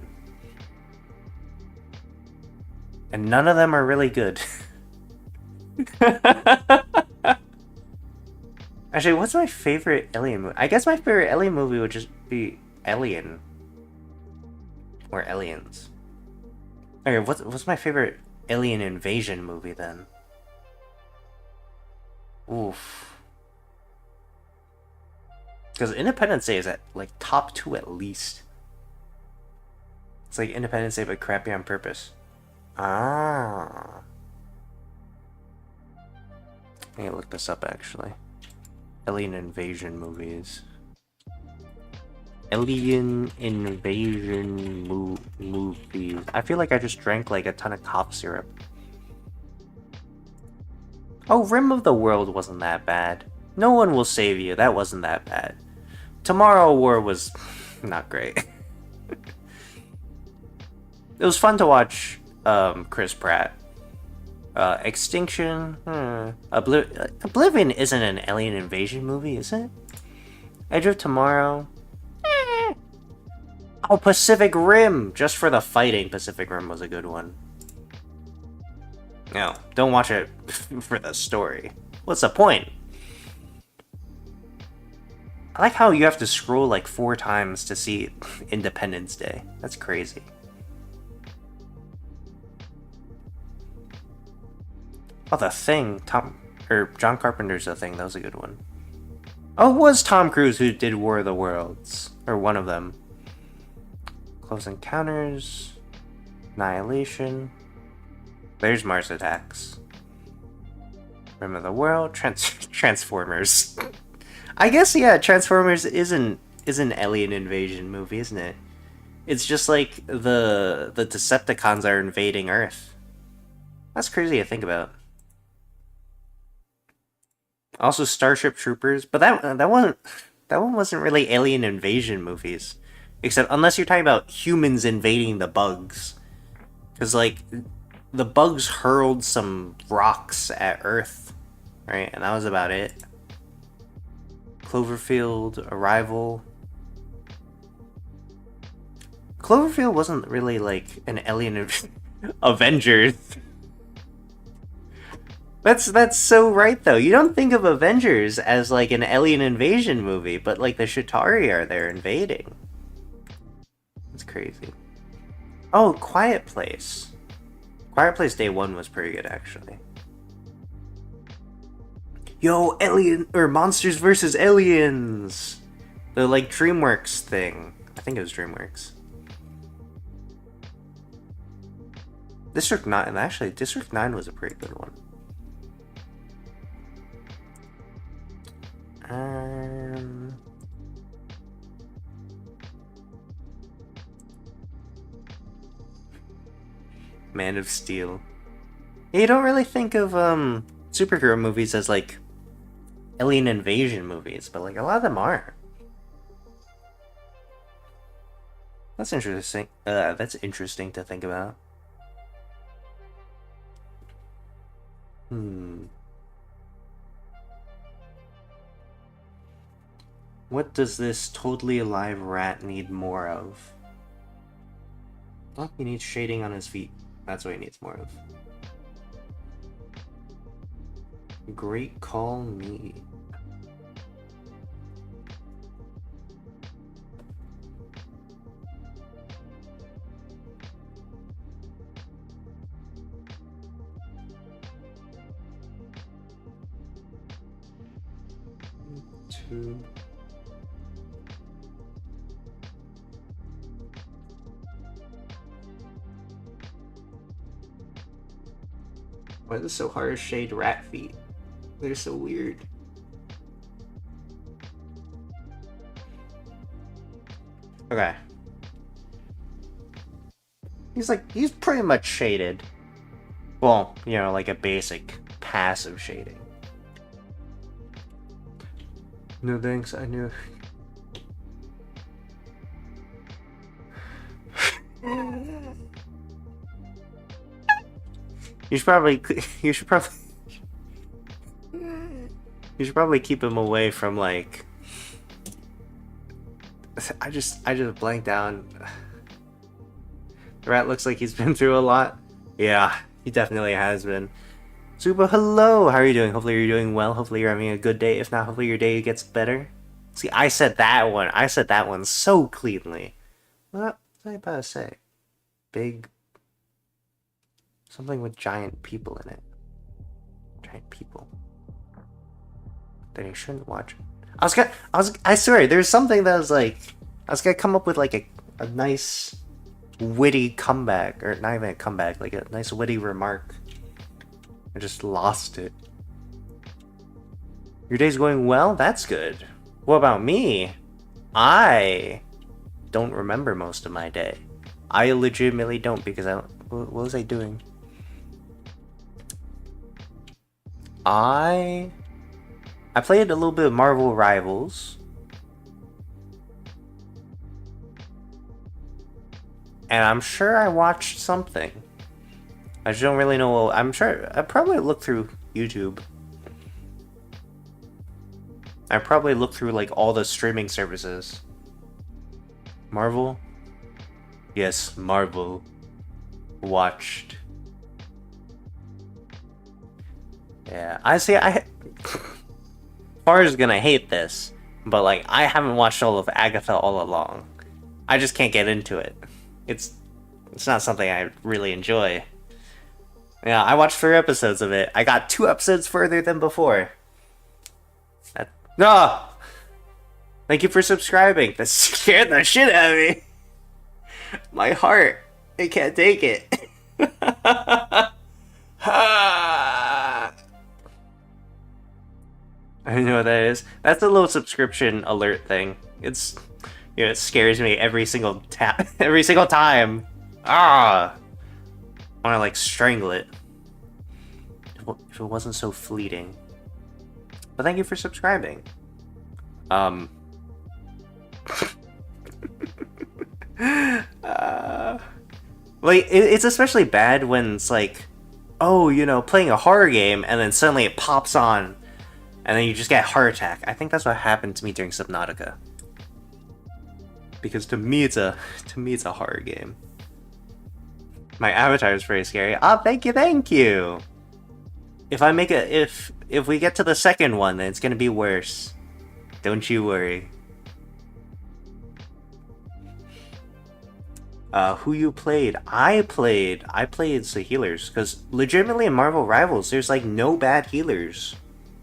And none of them are really good. Actually, what's my favorite Alien movie? I guess my favorite Alien movie would just be Alien. Or Aliens. Okay, what's my favorite alien invasion movie then? Oof. Because Independence Day is at like top 2 at least. It's like Independence Day but crappy on purpose. Ah. I need to look this up actually. Alien invasion movies. Alien invasion movies. I feel like I just drank like a ton of cough syrup. Oh, Rim of the World wasn't that bad. No One Will Save You. That wasn't that bad. Tomorrow War was not great. It was fun to watch Chris Pratt. Extinction. Oblivion isn't an alien invasion movie, is it? Edge of Tomorrow. Oh, Pacific Rim! Just for the fighting, Pacific Rim was a good one. No, don't watch it for the story. What's the point? I like how you have to scroll like 4 times to see Independence Day. That's crazy. Oh, The Thing. John Carpenter's The Thing. That was a good one. Oh, it was Tom Cruise who did War of the Worlds. Or one of them. Close Encounters. Annihilation. There's Mars Attacks. Rim of the World. Transformers. I guess, yeah, Transformers is an alien invasion movie, isn't it? It's just like the Decepticons are invading Earth. That's crazy to think about. Also, Starship Troopers, but that one wasn't really alien invasion movies, except unless you're talking about humans invading the bugs, because like the bugs hurled some rocks at Earth, right, and that was about it. Cloverfield, Arrival. Cloverfield wasn't really like an alien Avengers. That's so right though. You don't think of Avengers as like an alien invasion movie, but like the Chitauri are there invading. That's crazy. Oh, Quiet Place. Quiet Place Day 1 was pretty good actually. Yo, Monsters vs. Aliens! The like DreamWorks thing. I think it was DreamWorks. District 9, actually, District 9 was a pretty good one. Man of Steel. Yeah, you don't really think of superhero movies as like alien invasion movies, but like a lot of them are. That's interesting. That's interesting to think about. What does this totally alive rat need more of? Well, he needs shading on his feet. That's what he needs more of. Great Call Me. Two. Why is it so hard to shade rat feet? They're so weird. Okay. He's pretty much shaded. Well, you know, like a basic passive shading. No thanks, I knew. You should probably keep him away from like. I just blanked out. The rat looks like he's been through a lot. Yeah, he definitely has been. Suba, hello! How are you doing? Hopefully you're doing well. Hopefully you're having a good day. If not, hopefully your day gets better. See, I said that one. I said that one so cleanly. What was I about to say? Big... Something with giant people in it. Giant people. That I shouldn't watch. I swear, there's something that was like... I was gonna come up with like a nice witty comeback. Or not even a comeback, like a nice witty remark. I just lost it. Your day's going well? That's good. What about me? I don't remember most of my day. I legitimately don't because what was I doing? I played a little bit of Marvel Rivals. And I'm sure I watched something. I just don't really know. I'm sure I probably looked through YouTube. I probably looked through like all the streaming services. Marvel? Yes, Marvel. Watched. Yeah, I see. Far's gonna hate this. But like, I haven't watched all of Agatha all along. I just can't get into it. It's not something I really enjoy. Yeah, I watched 3 episodes of it. I got 2 episodes further than before. No! Thank you for subscribing. That scared the shit out of me. My heart. I can't take it. I don't know what that is. That's a little subscription alert thing. It's, it scares me every single every single time. I want to like strangle it. If it wasn't so fleeting. But thank you for subscribing. Like, it's especially bad when it's like, oh, you know, playing a horror game, and then suddenly it pops on, and then you just get a heart attack. I think that's what happened to me during Subnautica. Because to me, it's a horror game. My avatar is pretty scary. Oh, thank you. If I make if we get to the second one, then it's gonna be worse. Don't you worry. Who you played? I played the healers, because legitimately in Marvel Rivals, there's like no bad healers.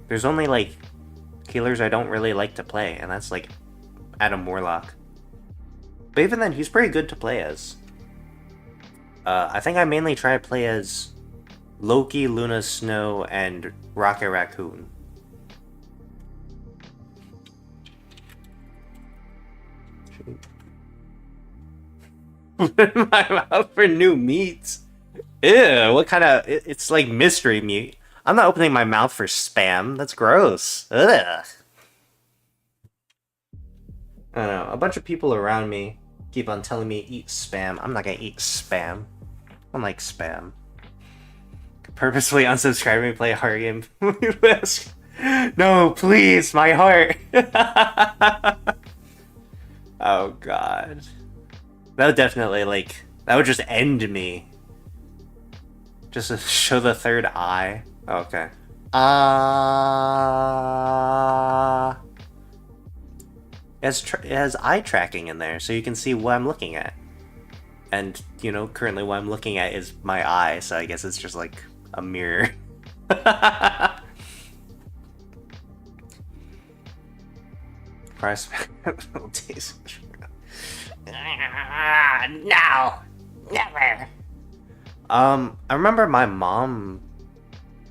There's only like healers I don't really like to play, and that's like Adam Warlock. But even then, he's pretty good to play as. I think I mainly try to play as Loki, Luna Snow, and Rocket Raccoon. Open my mouth for new meat. Ew, what kind of... It's like mystery meat. I'm not opening my mouth for spam. That's gross. Ugh. I don't know. A bunch of people around me keep on telling me eat spam. I'm not gonna eat spam. I don't like spam. Purposefully unsubscribe me, play a horror game. No, please, my heart. Oh god. That would definitely, like, that would just end me. Just to show the third eye. Oh, okay. It has eye tracking in there, so you can see what I'm looking at. And, you know, currently what I'm looking at is my eye, so I guess it's just like a mirror. Price. No! Never! I remember my mom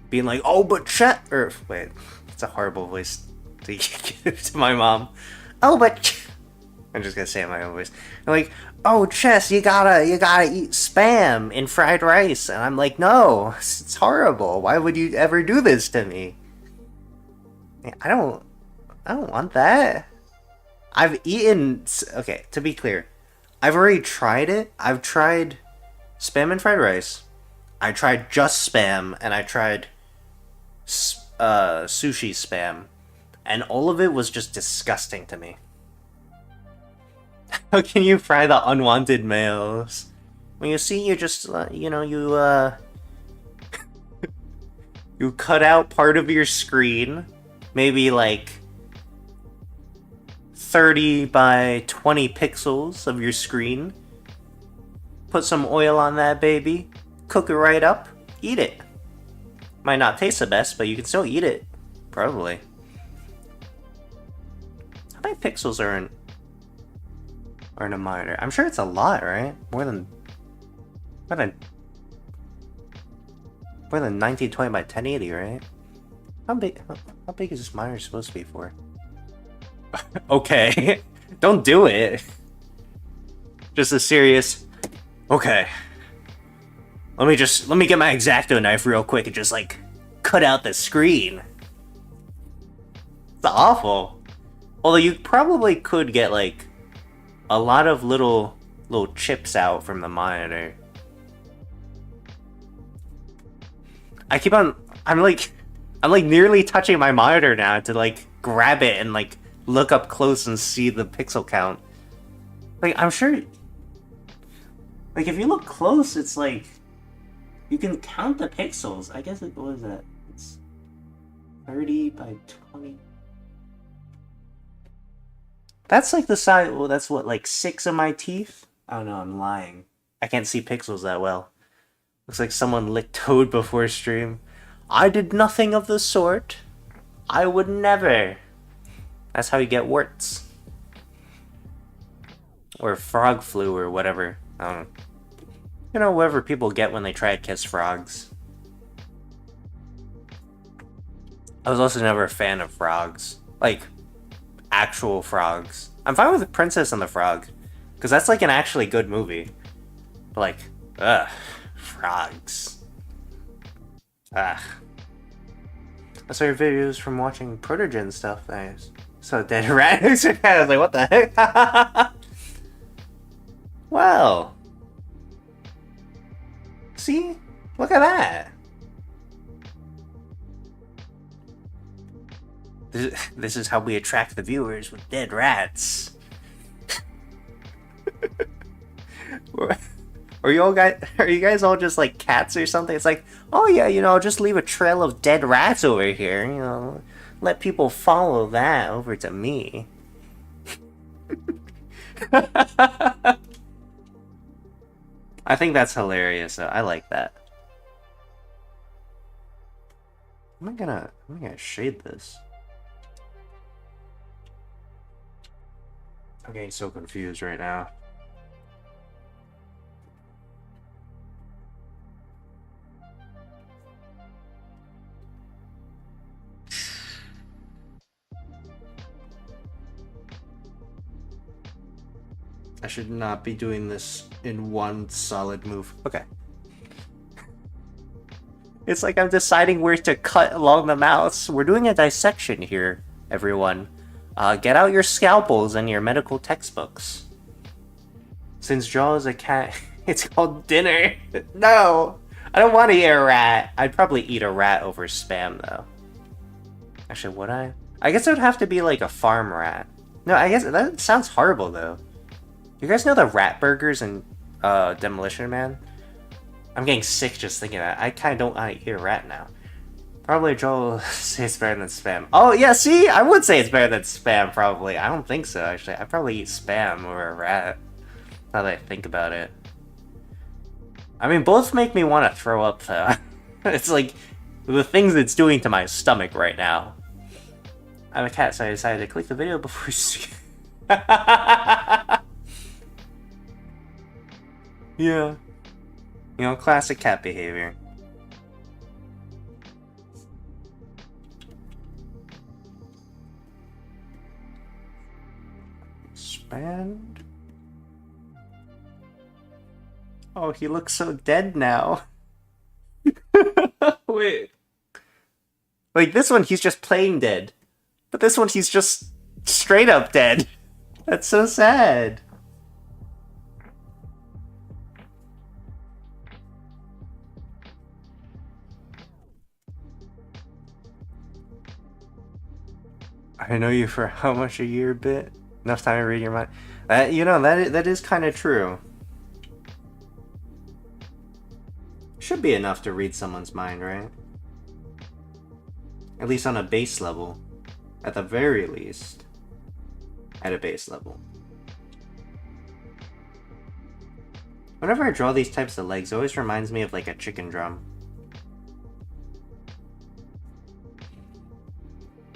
being like, oh, but Chet, or, wait, it's a horrible voice to give to my mom. Oh, but I'm just gonna say it in my own voice. I'm like, oh, Chess, you gotta eat spam in fried rice. And I'm like, no, it's horrible. Why would you ever do this to me? I don't want that. I've eaten, okay, to be clear, I've already tried it. I've tried spam and fried rice. I tried just spam, and I tried sushi spam. And all of it was just disgusting to me. How can you fry the unwanted males? When you see, you just, you know, you cut out part of your screen, maybe like 30 by 20 pixels of your screen. Put some oil on that baby, cook it right up, eat it. Might not taste the best, but you can still eat it. Probably. How many pixels are in a monitor? I'm sure it's a lot, right? More than 1920 by 1080, right? How big is this monitor supposed to be for? Okay. Don't do it. Just a serious. Okay. Let me get my X-Acto knife real quick and just like cut out the screen. It's awful. Although you probably could get like a lot of little chips out from the monitor. I'm like nearly touching my monitor now to like grab it and like look up close and see the pixel count. Like, I'm sure, like, if you look close, it's like you can count the pixels. I guess what is that? It's 30 by 20. That's like the size. Well, that's what, like 6 of my teeth. Oh no, I'm lying. I can't see pixels that well. Looks like someone licked Toad before stream. I did nothing of the sort. I would never. That's how you get warts. Or frog flu or whatever. I don't know. You know, whatever people get when they try to kiss frogs. I was also never a fan of frogs. Like, actual frogs. I'm fine with The Princess and the Frog. Because that's like an actually good movie. But like, ugh. Frogs. Ugh. I saw your videos from watching Protogen stuff. Nice. So dead rat. I was like, what the heck? Well. See? Look at that. This is how we attract the viewers with dead rats. Are you guys all just like cats or something? It's like, oh yeah, you know, I'll just leave a trail of dead rats over here, you know, let people follow that over to me. I think that's hilarious, though. I like that. Am I gonna shade this? I'm getting so confused right now. I should not be doing this in one solid move. Okay. It's like I'm deciding where to cut along the mouse. We're doing a dissection here, everyone. Get out your scalpels and your medical textbooks. Since Jaw is a cat, it's called dinner. No! I don't want to eat a rat. I'd probably eat a rat over Spam, though. Actually, would I? I guess it would have to be like a farm rat. No, I guess that sounds horrible, though. You guys know the rat burgers in Demolition Man? I'm getting sick just thinking that. I kind of don't want to eat a rat now. Probably Joel say it's better than Spam. Oh, yeah, see? I would say it's better than Spam, probably. I don't think so, actually. I'd probably eat Spam over a rat. Now that I think about it. I mean, both make me want to throw up, though. It's like the things it's doing to my stomach right now. I'm a cat, so I decided to click the video before Yeah. You know, classic cat behavior. Expand. Oh, he looks so dead now. Wait. Like, this one, he's just playing dead. But this one, he's just straight up dead. That's so sad. I know you for how much a year, bit? Enough time to read your mind. You know, that is kind of true. Should be enough to read someone's mind, right? At least on a base level. At the very least. At a base level. Whenever I draw these types of legs, it always reminds me of like a chicken drum.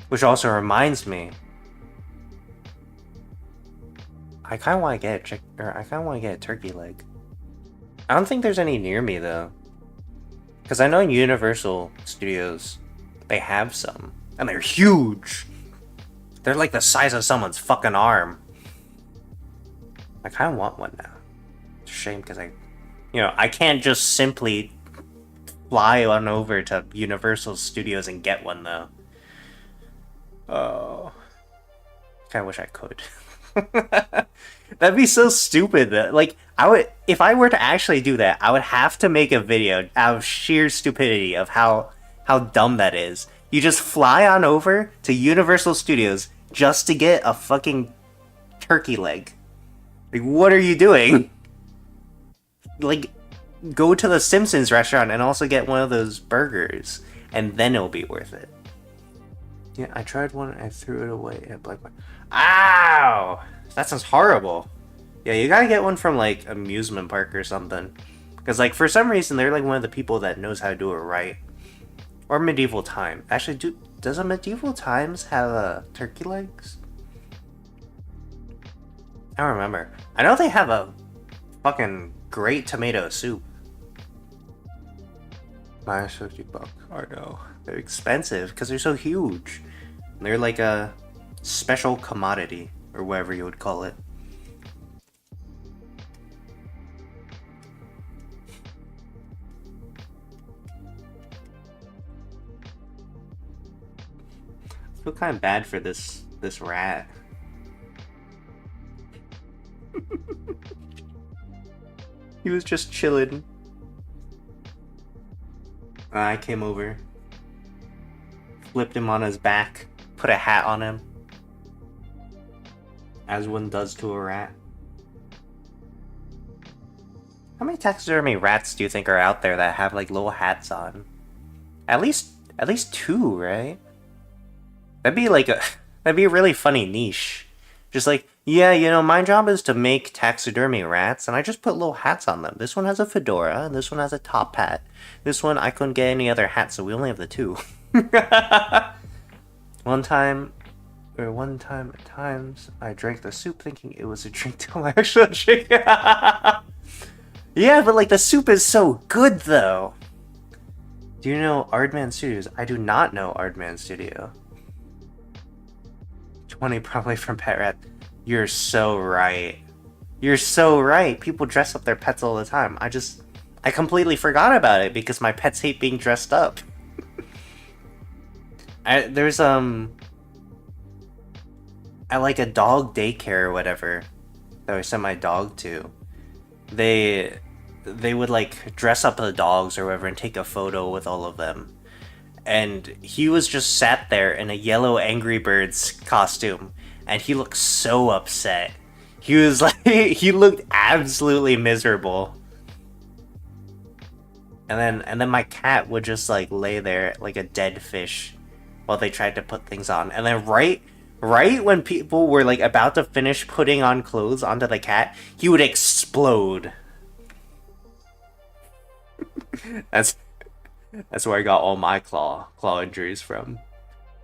Which also reminds me, I kind of want to get a turkey leg. I don't think there's any near me though, because I know in Universal Studios they have some, and they're huge. They're like the size of someone's fucking arm. I kind of want one now. It's a shame because I can't just simply fly on over to Universal Studios and get one though. Oh, I wish I could. That'd be so stupid. Like, if I were to actually do that, I would have to make a video out of sheer stupidity of how dumb that is. You just fly on over to Universal Studios just to get a fucking turkey leg. Like, what are you doing? Like, go to the Simpsons restaurant and also get one of those burgers, and then it'll be worth it. Yeah, I tried one and I threw it away at Black Market. Ow! That sounds horrible. Yeah, you gotta get one from like amusement park or something. Because like for some reason they're like one of the people that knows how to do it right. Or medieval time. Actually, does a medieval times have turkey legs? I don't remember. I know they have a fucking great tomato soup. Minus 50 bucks. I know. They're expensive because they're so huge. They're like a special commodity, or whatever you would call it. I feel kind of bad for this rat. He was just chilling. I came over, flipped him on his back, put a hat on him, as one does to a rat. How many taxidermy rats do you think are out there that have like little hats on? At least two, right? That'd be a really funny niche. Just like, yeah, you know, my job is to make taxidermy rats, and I just put little hats on them. This one has a fedora, and this one has a top hat. This one, I couldn't get any other hats, so we only have the two. One time, at times, I drank the soup thinking it was a drink till I actually drink. Yeah, but like the soup is so good, though. Do you know Aardman Studios? I do not know Aardman Studio. 20 probably from Pet Rat. You're so right. You're so right. People dress up their pets all the time. I completely forgot about it because my pets hate being dressed up. There's at like a dog daycare or whatever that I sent my dog to. They would like dress up the dogs or whatever and take a photo with all of them. And he was just sat there in a yellow Angry Birds costume, and he looked so upset. He was like, he looked absolutely miserable. And then my cat would just like lay there like a dead fish while they tried to put things on. And then right when people were like about to finish putting on clothes onto the cat, he would explode. That's where I got all my claw injuries from.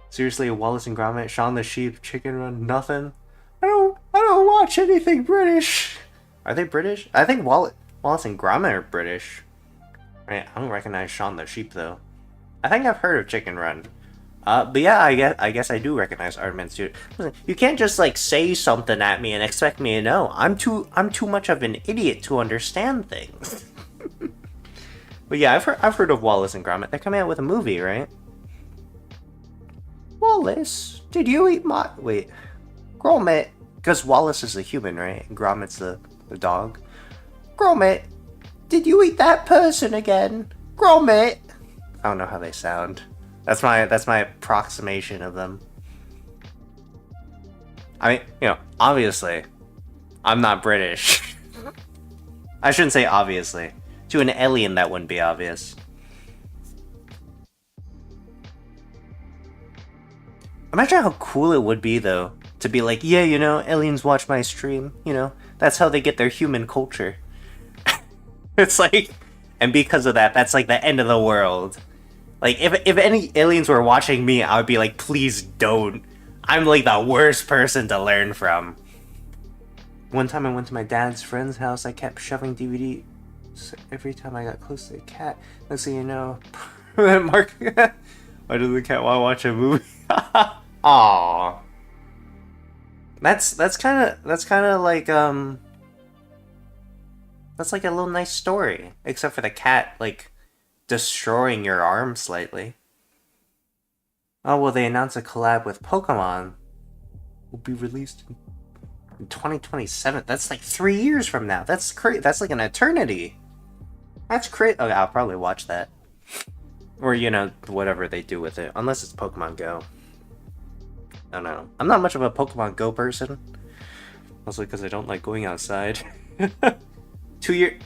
Seriously, Wallace and Gromit, Shaun the Sheep, Chicken Run, nothing. I don't watch anything British. Are they British? I think Wallace and Gromit are British. Right? I don't recognize Shaun the Sheep though. I think I've heard of Chicken Run. But yeah, I guess I do recognize Aardman Studio. Listen, you can't just like say something at me and expect me to know. I'm too much of an idiot to understand things. But yeah, I've heard of Wallace and Gromit. They're coming out with a movie, right? Wallace, did you eat my... Wait. Gromit. Because Wallace is the human, right? And Gromit's the dog. Gromit, did you eat that person again? Gromit. I don't know how they sound. That's my approximation of them. I mean, you know, obviously, I'm not British. I shouldn't say obviously. To an alien, that wouldn't be obvious. Imagine how cool it would be, though, to be like, yeah, you know, aliens watch my stream. You know, that's how they get their human culture. It's like, and because of that, that's like the end of the world. Like, if any aliens were watching me, I would be like, please don't. I'm like the worst person to learn from. One time I went to my dad's friend's house, I kept shoving DVD. So every time I got close to the cat, next thing you know, Mark, why does the cat want to watch a movie? Aww. That's kind of like that's like a little nice story, except for the cat like destroying your arm slightly. Oh well, they announced a collab with Pokemon. Will be released in 2027. That's like 3 years from now. That's crazy. That's like an eternity. That's crazy. Okay, I'll probably watch that. Or, you know, whatever they do with it. Unless it's Pokemon Go. I don't know. I'm not much of a Pokemon Go person. Mostly because I don't like going outside. 2 years.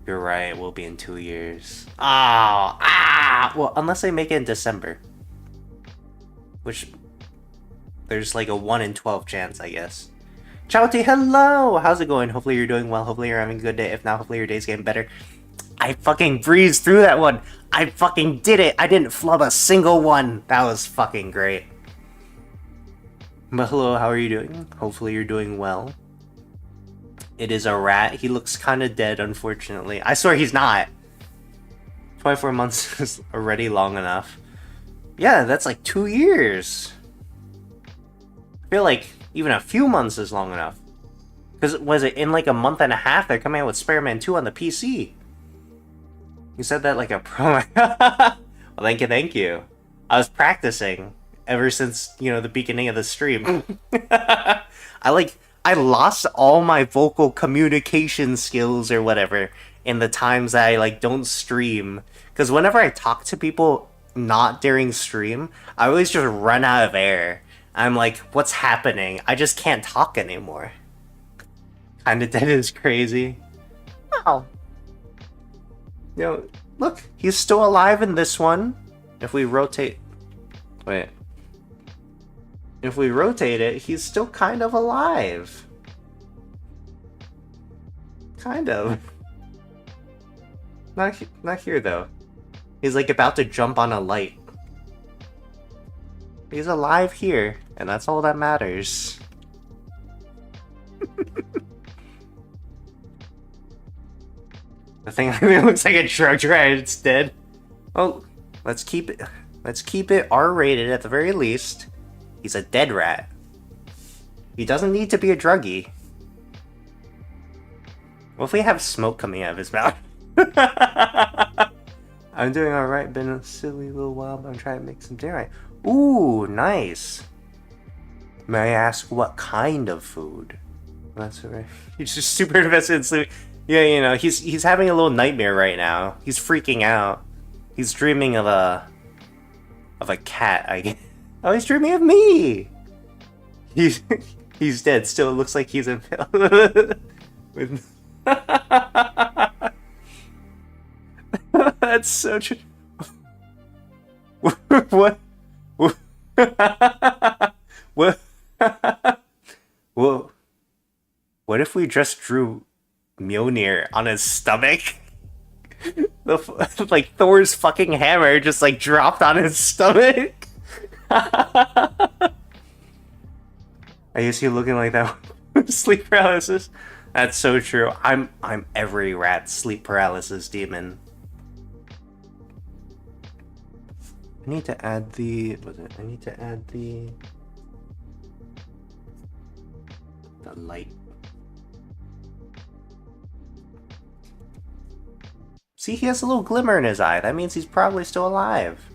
You're right, we'll be in 2 years. Well, unless they make it in December. which there's like a 1 in 12 chance, I guess. Chowty, hello! How's it going? Hopefully you're doing well. Hopefully you're having a good day. If not, hopefully your day's getting better. I fucking breezed through that one. I fucking did it. I didn't flub a single one. That was fucking great. But hello, how are you doing? Hopefully you're doing well. It is a rat. He looks kind of dead, unfortunately. I swear he's not. 24 months is already long enough. Yeah, that's like 2 years. I feel like even a few months is long enough. Because was it in like a month and a half they're coming out with Spider-Man 2 on the PC? You said that like a pro. Well, thank you. I was practicing ever since, you know, the beginning of the stream. I lost all my vocal communication skills or whatever in the times that I like don't stream. Because whenever I talk to people not during stream, I always just run out of air. I'm like, what's happening? I just can't talk anymore. Kinda dead is crazy. Oh. You know, look, he's still alive in this one. If we rotate... Wait. If we rotate it, he's still kind of alive. Kind of. Not here, though. He's like about to jump on a light. He's alive here, and that's all that matters. The thing looks like a drug rat. It's dead. Oh, let's keep it R-rated at the very least. He's a dead rat. He doesn't need to be a druggie. What if we have smoke coming out of his mouth? I'm doing alright. Been a silly little while, but I'm trying to make some dinner. Ooh, nice. May I ask what kind of food? That's alright. He's just super invested in sleep. Yeah, you know, he's having a little nightmare right now. He's freaking out. He's dreaming of a cat, I guess. Oh, he's dreaming of me! He's dead. Still, it looks like he's in with That's so true. What? What? Whoa. What if we just drew Mjolnir on his stomach? Like Thor's fucking hammer just like dropped on his stomach. I guess you looking like that with sleep paralysis. That's so true. I'm every rat's sleep paralysis demon. I need to add the light. See, he has a little glimmer in his eye. That means he's probably still alive.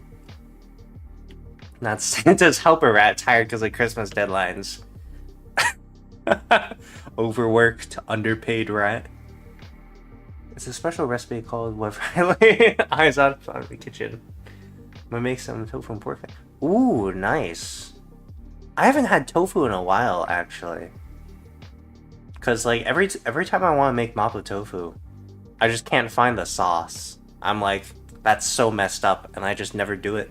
Not Santa's helper rat, tired because of Christmas deadlines. Overworked, underpaid rat. It's a special recipe called what eyes out of the kitchen. I'm gonna make some tofu and pork. Ooh, nice. I haven't had tofu in a while, actually. Cause like every time I want to make mapo tofu, I just can't find the sauce. I'm like, that's so messed up, and I just never do it.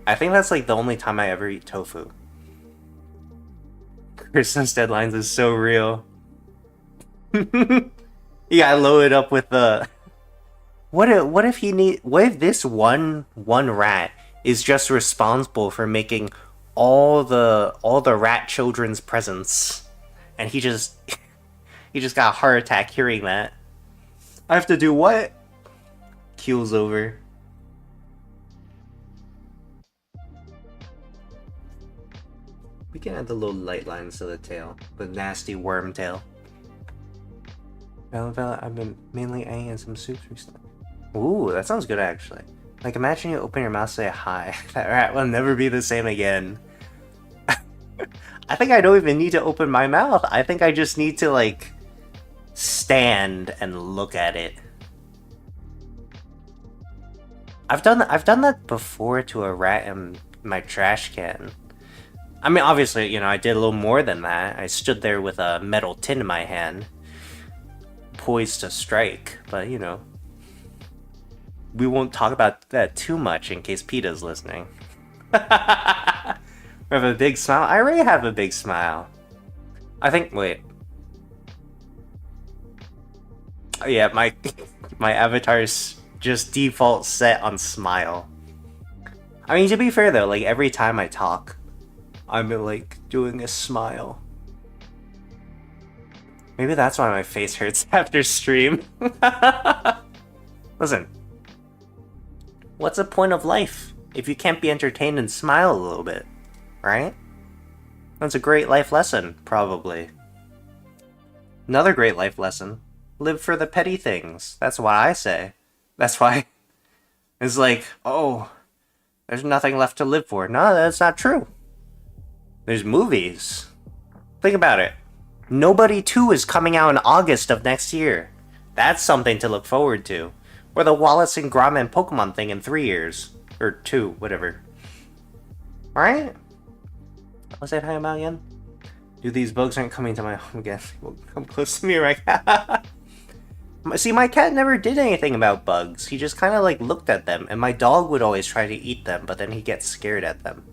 I think that's like the only time I ever eat tofu. Christmas deadlines is so real. Yeah, I load it up with the. What if this one rat is just responsible for making all the rat children's presents, and he just got a heart attack hearing that. I have to do what? Keel's over. We can add the little light lines to the tail. The nasty worm tail. I've been mainly eating some soups recently. Ooh, that sounds good actually. Like imagine you open your mouth, say hi. That rat will never be the same again. I think I don't even need to open my mouth. I think I just need to like stand and look at it. I've done that before to a rat in my trash can. I mean, obviously, you know, I did a little more than that. I stood there with a metal tin in my hand, poised to strike, but you know, we won't talk about that too much in case PETA's listening. I have a big smile. I already have a big smile. I think. Wait. Yeah, my my avatar's just default set on smile. I mean, to be fair though, like every time I talk, I'm like doing a smile. Maybe that's why my face hurts after stream. Listen, what's the point of life if you can't be entertained and smile a little bit, right? That's a great life lesson, probably. Another great life lesson: live for the petty things. That's what I say. That's why it's like, oh, there's nothing left to live for. No, that's not true. There's movies. Think about it. Nobody 2 is coming out in August of next year. That's something to look forward to. Or the Wallace and Gromit Pokemon thing in 3 years. Or 2, whatever. Right? What's that talking about again? Dude, these bugs aren't coming to my home again. Well, come close to me, right? See, my cat never did anything about bugs. He just kind of like looked at them, and my dog would always try to eat them, but then he gets scared at them.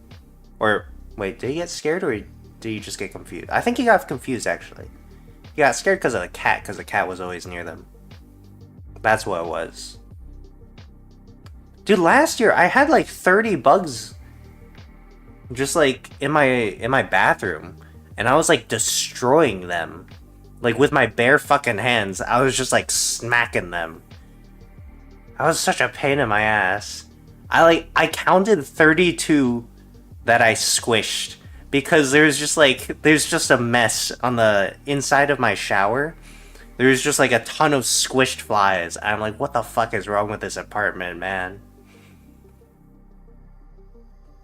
Or, wait, did he get scared or did he just get confused? I think he got confused, actually. He got scared because of the cat, because the cat was always near them. That's what it was. Dude, last year I had like 30 bugs just like in my bathroom, and I was like destroying them. Like with my bare fucking hands, I was just like smacking them. I was such a pain in my ass. I counted 32 that I squished because there's just a mess on the inside of my shower. There's just like a ton of squished flies. I'm like, what the fuck is wrong with this apartment, man?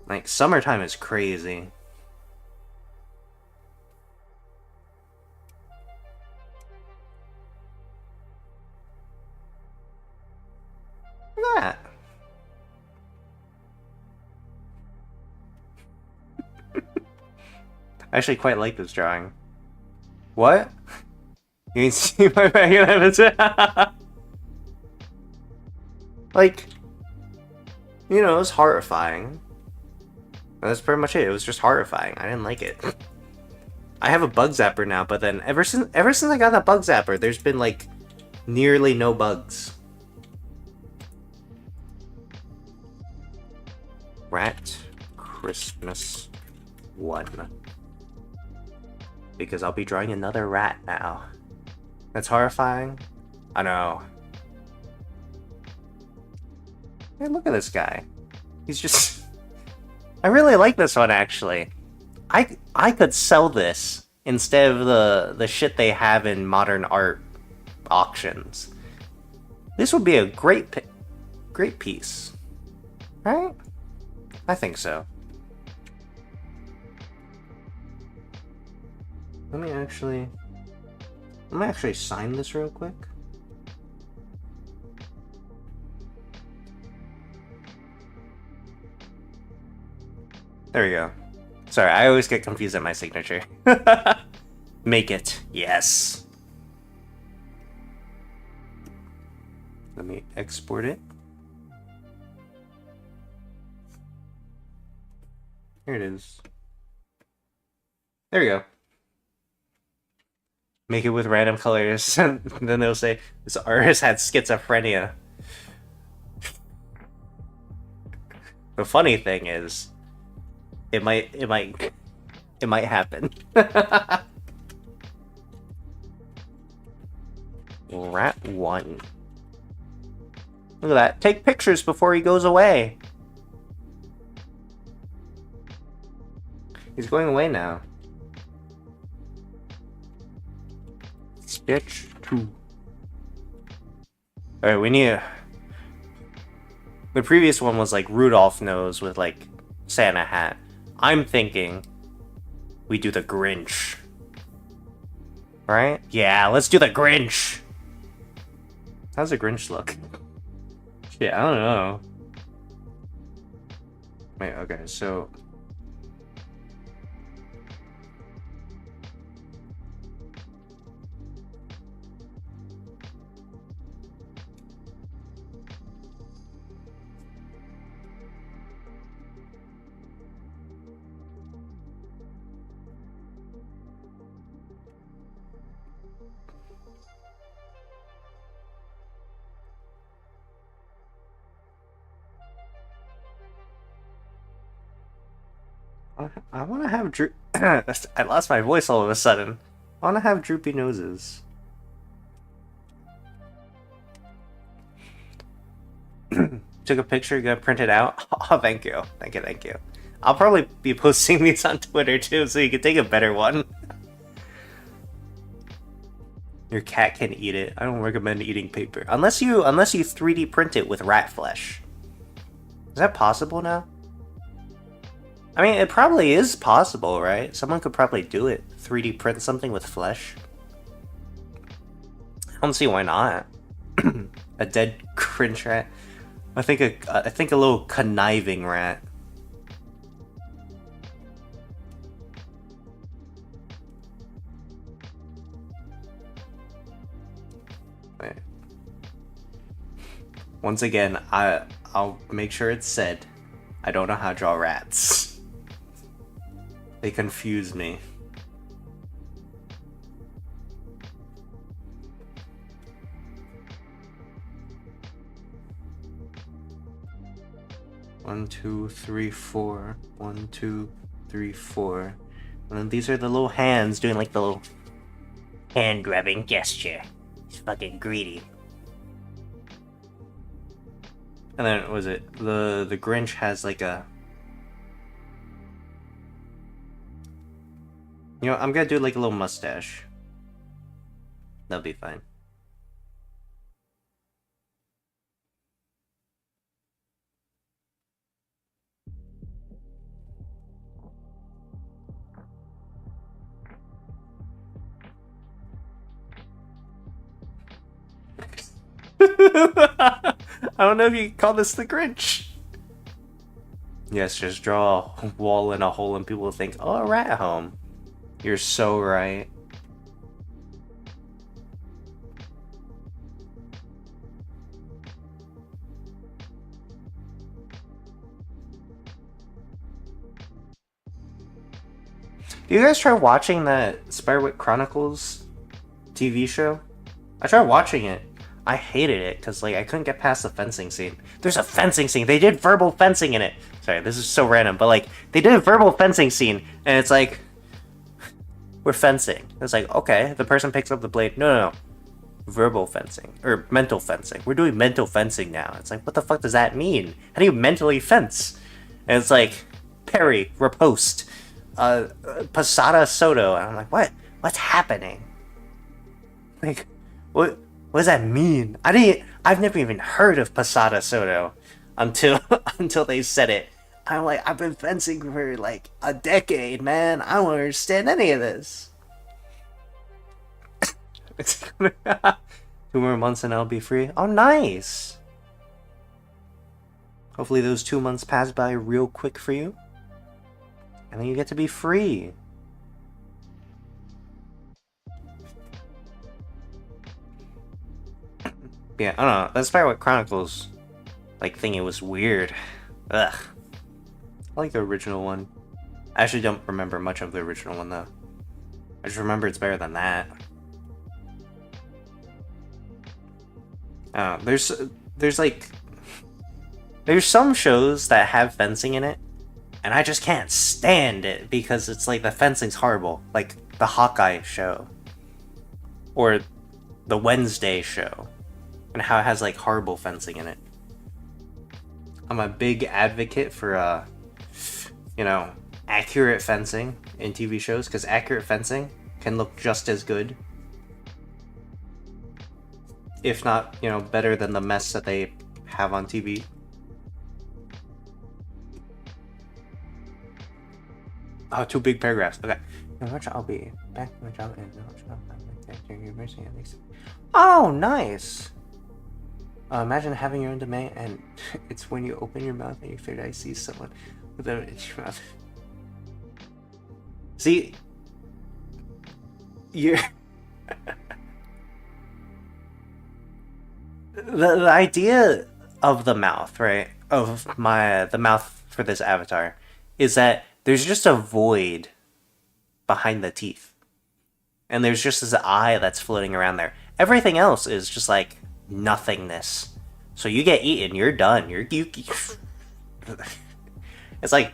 Like, summertime is crazy. Look at that. I actually quite like this drawing. What? You can see my bag of evidence. Like, you know, it was horrifying. That's pretty much it. It was just horrifying. I didn't like it. I have a bug zapper now, but then ever since I got that bug zapper, there's been like nearly no bugs. Rat Christmas 1. Because I'll be drawing another rat now. That's horrifying. I know. Hey, look at this guy. He's just... I really like this one, actually. I could sell this instead of the shit they have in modern art auctions. This would be a great piece. Right? I think so. Let me actually sign this real quick. There we go. Sorry, I always get confused at my signature. Make it. Yes. Let me export it. Here it is. There we go. Make it with random colors, and then they'll say this artist had schizophrenia. The funny thing is, it might happen. Rat 1. Look at that. Take pictures before he goes away. He's going away now. Sketch 2. Alright, we need a... The previous one was like Rudolph nose with like Santa hat. I'm thinking we do the Grinch. Right? Yeah, let's do the Grinch! How's the Grinch look? Yeah, I don't know. Wait, okay, so... I want to have I lost my voice all of a sudden. I want to have droopy noses. Took a picture, got printed out. Oh, thank you. Thank you, thank you. I'll probably be posting these on Twitter too, so you can take a better one. Your cat can eat it. I don't recommend eating paper. Unless you 3D print it with rat flesh. Is that possible now? I mean, it probably is possible, right? Someone could probably do it. 3D print something with flesh. I don't see why not. A dead cringe rat. I think a little conniving rat. Wait. Once again, I'll make sure it's said. I don't know how to draw rats. They confuse me. One, two, three, four. 1, 2, 3, 4. And then these are the little hands doing like the little hand grabbing gesture. He's fucking greedy. And then what was it the Grinch has like a. You know, I'm gonna do like a little mustache. That'll be fine. I don't know if you can call this the Grinch. Yes, just draw a wall and a hole and people think, oh, a rat home. You're so right. Do you guys try watching that Spiderwick Chronicles TV show? I tried watching it. I hated it because like I couldn't get past the fencing scene. There's a fencing scene. They did verbal fencing in it. Sorry, this is so random, but like they did a verbal fencing scene, and it's like we're fencing. It's like okay, the person picks up the blade. No. Verbal fencing or mental fencing. We're doing mental fencing now. It's like what the fuck does that mean? How do you mentally fence? And it's like parry, riposte, passata soto. And I'm like what? What's happening? Like what? What does that mean? I've never even heard of Passata Soto until they said it. I'm like, I've been fencing for like a decade, man. I don't understand any of this. 2 more months and I'll be free. Oh, nice. Hopefully those 2 months pass by real quick for you. And then you get to be free. Yeah, I don't know. That Spiderwick Chronicles, like, thingy was weird. Ugh. I like the original one. I actually don't remember much of the original one, though. I just remember it's better than that. I don't know. There's some shows that have fencing in it, and I just can't stand it because it's like the fencing's horrible. Like the Hawkeye show. Or the Wednesday show. And how it has like horrible fencing in it. I'm a big advocate for you know, accurate fencing in TV shows because accurate fencing can look just as good, if not, you know, better than the mess that they have on TV. Oh, 2 big paragraphs. Okay. I'll be back to my job in university at least. Oh, nice. Imagine having your own domain, and it's when you open your mouth and you figure I see someone with an itchy mouth. See, you're the idea of the mouth, right? Of the mouth for this avatar is that there's just a void behind the teeth, and there's just this eye that's floating around there. Everything else is just like nothingness. So you get eaten, you're done. You it's like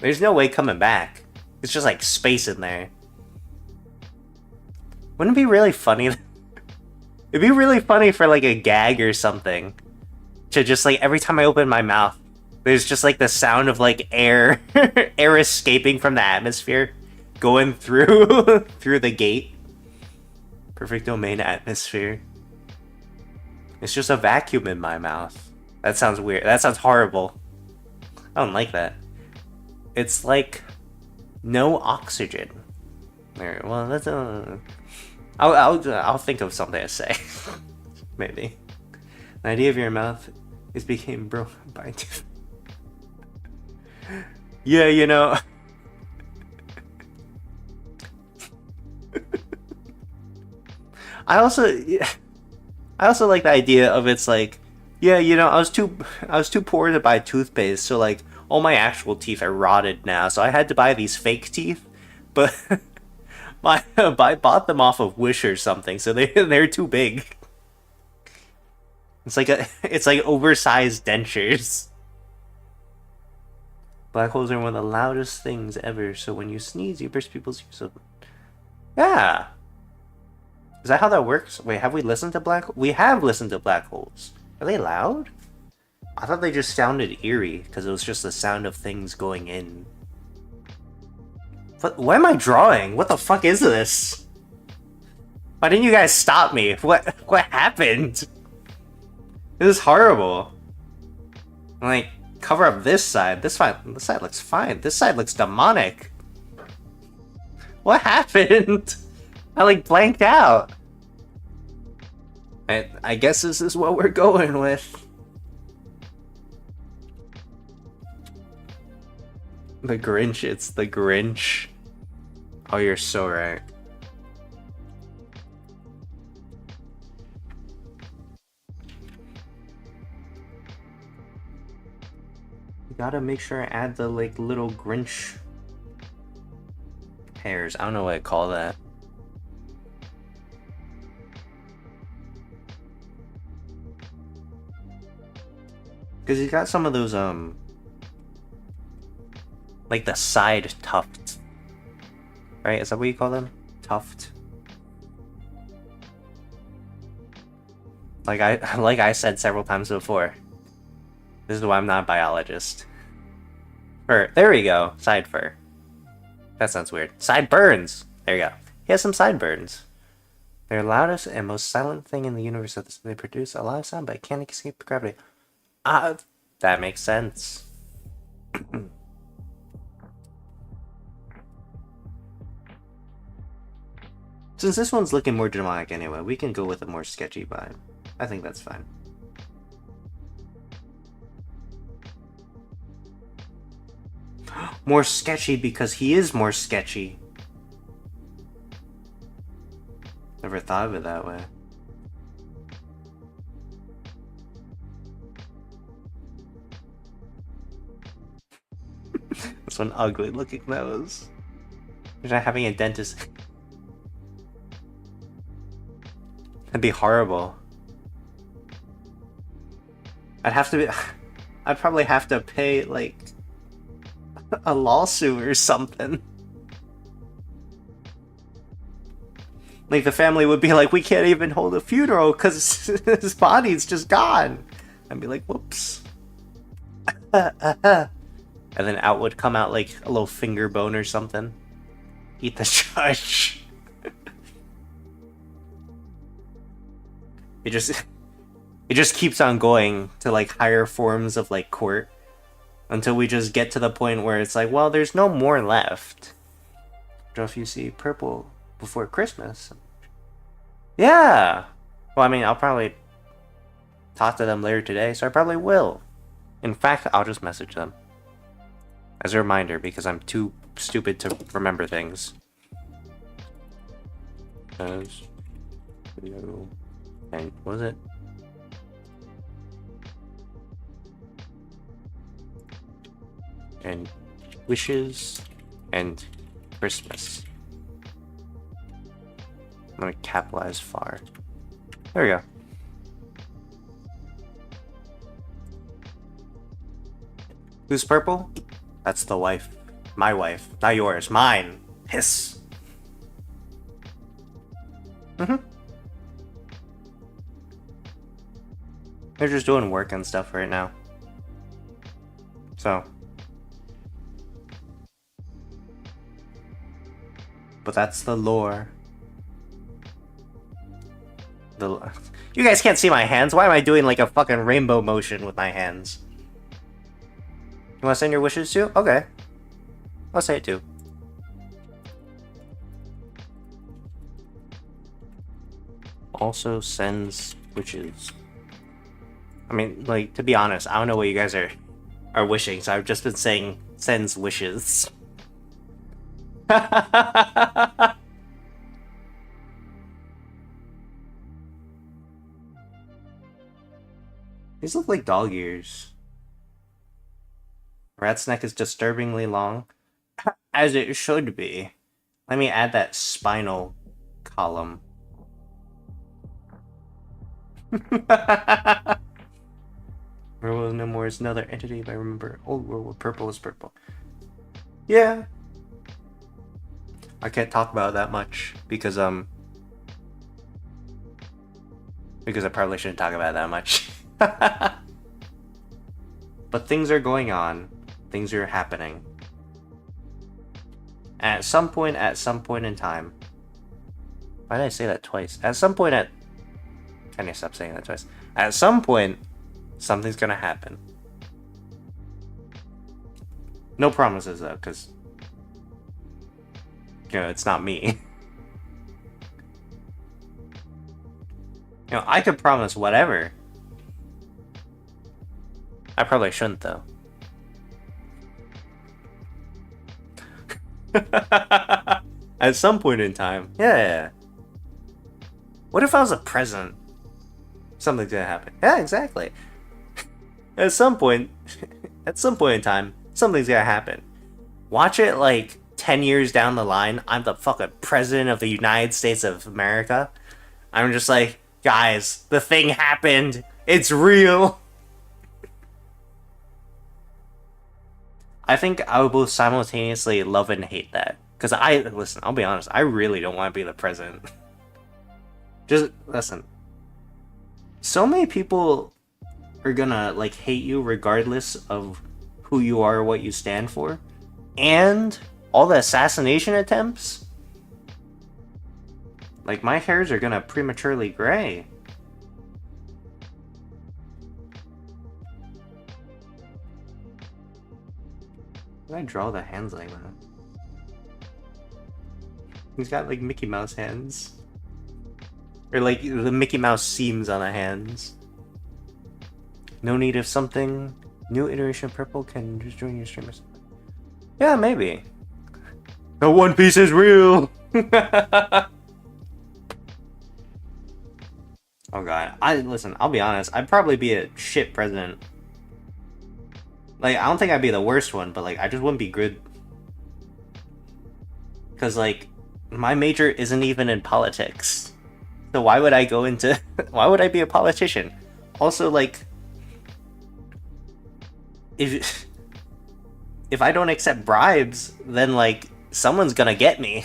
There's no way coming back. It's just like space in there. Wouldn't it be really funny? It'd be really funny for like a gag or something. To just like every time I open my mouth, there's just like the sound of like air air escaping from the atmosphere. Going through through the gate. Perfect domain atmosphere. It's just a vacuum in my mouth. That sounds weird. That sounds horrible. I don't like that. It's like no oxygen. There. Well, that's I'll think of something to say. Maybe. The idea of your mouth is became broken by tooth. Yeah, you know. I also like the idea of it's like, yeah, you know, I was too poor to buy toothpaste, so like all my actual teeth are rotted now, so I had to buy these fake teeth, but I bought them off of Wish or something, so they're too big. It's like oversized dentures. Black holes are one of the loudest things ever, so when you sneeze, you burst people's ears open. Yeah. Is that how that works? Wait, have we listened to black? We have listened to black holes. Are they loud? I thought they just sounded eerie because it was just the sound of things going in. What am I drawing? What the fuck is this? Why didn't you guys stop me? What happened? This is horrible. Like, cover up this side. This side looks fine. This side looks demonic. What happened? I like blanked out. I guess this is what we're going with. The Grinch, it's the Grinch. Oh, you're so right. You gotta make sure I add the like little Grinch hairs. I don't know what I call that. Because he's got some of those, like the side tuft. Right? Is that what you call them? Tuft. Like I said several times before. This is why I'm not a biologist. Fur. There we go. Side fur. That sounds weird. Sideburns! There you go. He has some sideburns. They're the loudest and most silent thing in the universe. They produce a lot of sound, but can't escape gravity. That makes sense. Since this one's looking more demonic anyway, we can go with a more sketchy vibe. I think that's fine. More sketchy because he is more sketchy. Never thought of it that way. That's one ugly looking nose. Imagine having a dentist. That'd be horrible. I'd probably have to pay like a lawsuit or something. Like the family would be like, we can't even hold a funeral because his body's just gone. I'd be like, whoops. And then out would come out like a little finger bone or something. Eat the judge. It just keeps on going to like higher forms of like court until we just get to the point where it's like, well, there's no more left. So if you see purple before Christmas, yeah. Well, I mean, I'll probably talk to them later today, so I probably will. In fact, I'll just message them as a reminder because I'm too stupid to remember things. As video and what was it? And wishes and Christmas. I'm gonna capitalize far. There we go. Who's purple? That's the wife. My wife, not yours. Mine. Hiss. Mm-hmm. They're just doing work and stuff right now. So. But that's the lore. You guys can't see my hands. Why am I doing like a fucking rainbow motion with my hands? You want to send your wishes too? Okay. I'll say it too. Also sends wishes. I mean, like, to be honest, I don't know what you guys are wishing, so I've just been saying sends wishes. These look like dog ears. Rat's neck is disturbingly long, as it should be. Let me add that spinal column. World No More is another entity, if I remember. Old world where purple is purple. Yeah. I can't talk about it that much because I probably shouldn't talk about it that much. But things are going on. Things are happening. At some point in time. Why did I say that twice? At some point at... Can I stop saying that twice? At some point, something's gonna happen. No promises though, because... You know, it's not me. You know, I could promise whatever. I probably shouldn't, though. At some point in time. Yeah. What if I was a president? Something's gonna happen. Yeah, exactly. At some point in time, something's gonna happen. Watch it like 10 years down the line, I'm the fucking president of the United States of America. I'm just like, guys, the thing happened. It's real. I think I would both simultaneously love and hate that. Because listen, I'll be honest, I really don't want to be the president. Just, listen. So many people are gonna, like, hate you regardless of who you are or what you stand for. And all the assassination attempts. Like, my hairs are gonna prematurely gray. Why did I draw the hands like that? He's got like Mickey Mouse hands. Or like the Mickey Mouse seams on the hands. No need of something. New iteration of purple can just join your stream or something. Yeah, maybe. The One Piece is real! Oh god. Listen, I'll be honest, I'd probably be a shit president. Like, I don't think I'd be the worst one, but, like, I just wouldn't be good. Because, like, my major isn't even in politics. So why would I go into... Why would I be a politician? Also, like... If I don't accept bribes, then, like, someone's gonna get me.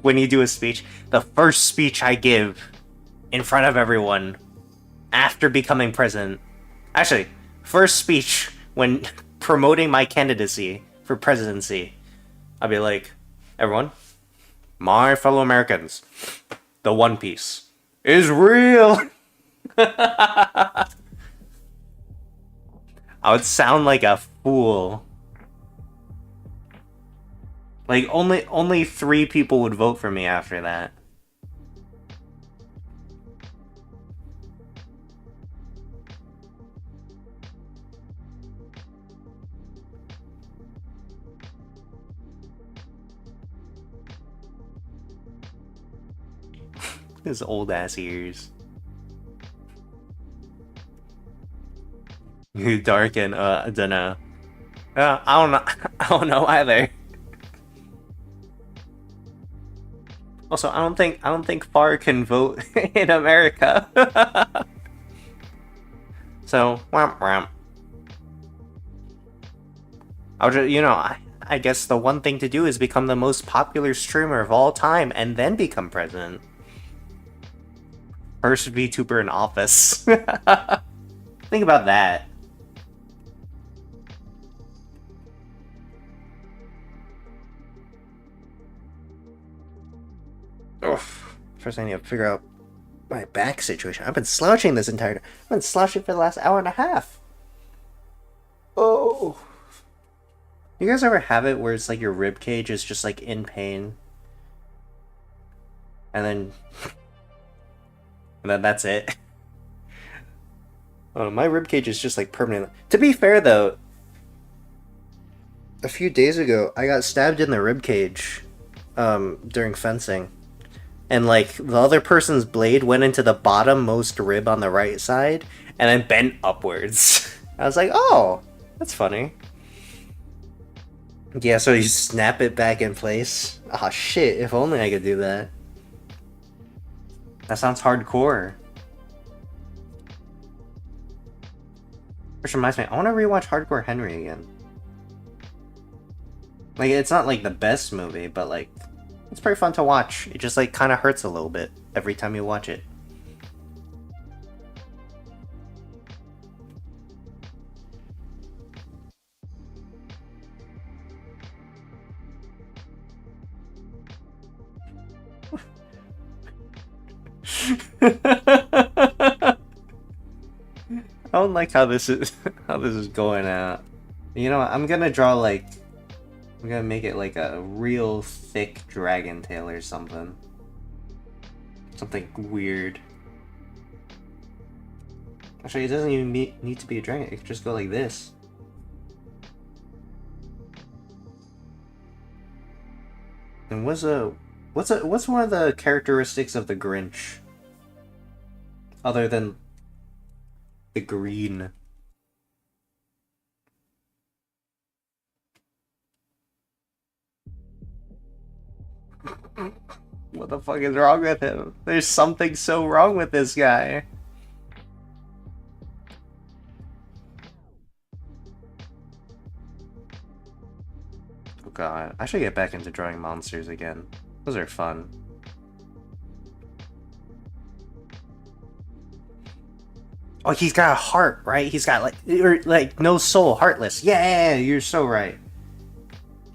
When you do a speech. The first speech I give in front of everyone after becoming president... Actually... First speech when promoting my candidacy for presidency, I'll be like, everyone, my fellow Americans, the One Piece is real. I would sound like a fool. Like, only 3 people would vote for me after that. His old ass ears. You darken, I don't know. I don't know either. Also, I don't think FAR can vote in America. So, whamp whamp. I'll just, I guess the one thing to do is become the most popular streamer of all time and then become president. First VTuber in office. Think about that. Ugh. First I need to figure out my back situation. I've been slouching this entire time. I've been slouching for the last hour and a half. Oh. You guys ever have it where it's like your rib cage is just like in pain? And then that's it. Oh, my rib cage is just like permanent. To be fair though, a few days ago I got stabbed in the rib cage during fencing. And like the other person's blade went into the bottom-most rib on the right side and then bent upwards. I was like, "Oh, that's funny." Yeah, so you snap it back in place. Ah, shit, if only I could do that. That sounds hardcore. Which reminds me, I want to rewatch Hardcore Henry again. Like, it's not like the best movie, but like, it's pretty fun to watch. It just like kind of hurts a little bit every time you watch it. I don't like how this is going out. You know what, I'm gonna make it like a real thick dragon tail or something. Something weird. Actually, it doesn't even need to be a dragon. It could just go like this. And what's one of the characteristics of the Grinch? Other than the green. What the fuck is wrong with him? There's something so wrong with this guy. Oh god, I should get back into drawing monsters again. Those are fun. Oh, he's got a heart, right? He's got like no soul, heartless. Yeah, you're so right.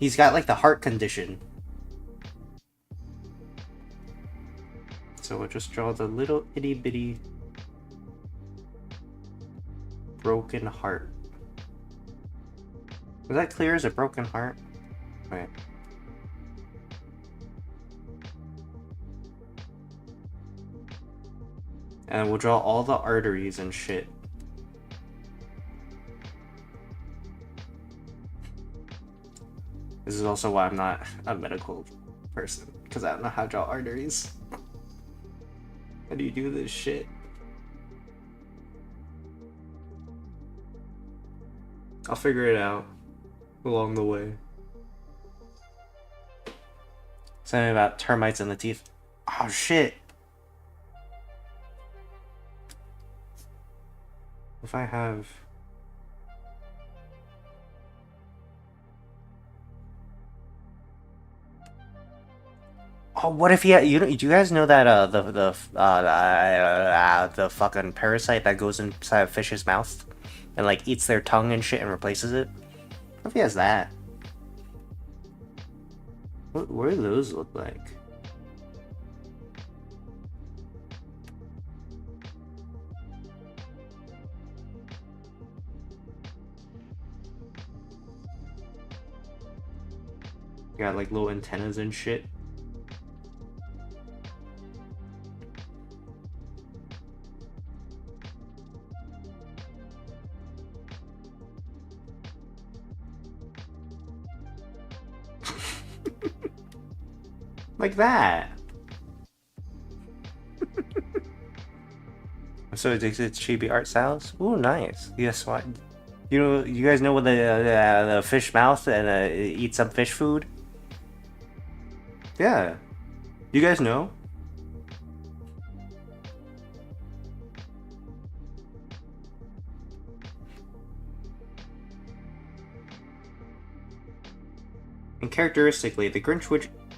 He's got like the heart condition. So we'll just draw the little itty bitty broken heart. Was that clear as a broken heart? Right. And we'll draw all the arteries and shit. This is also why I'm not a medical person, because I don't know how to draw arteries. How do you do this shit? I'll figure it out along the way. Something about termites in the teeth. Oh shit. If I have... Oh, what if he had, do you guys know that the fucking parasite that goes inside a fish's mouth and like eats their tongue and shit and replaces it? What if he has that? What do those look like? Got like little antennas and shit. Like that. I'm so addicted to chibi art styles. Ooh, nice. Yes, what? You guys know when the fish mouth and eat some fish food? Yeah. You guys know? And characteristically, the Grinch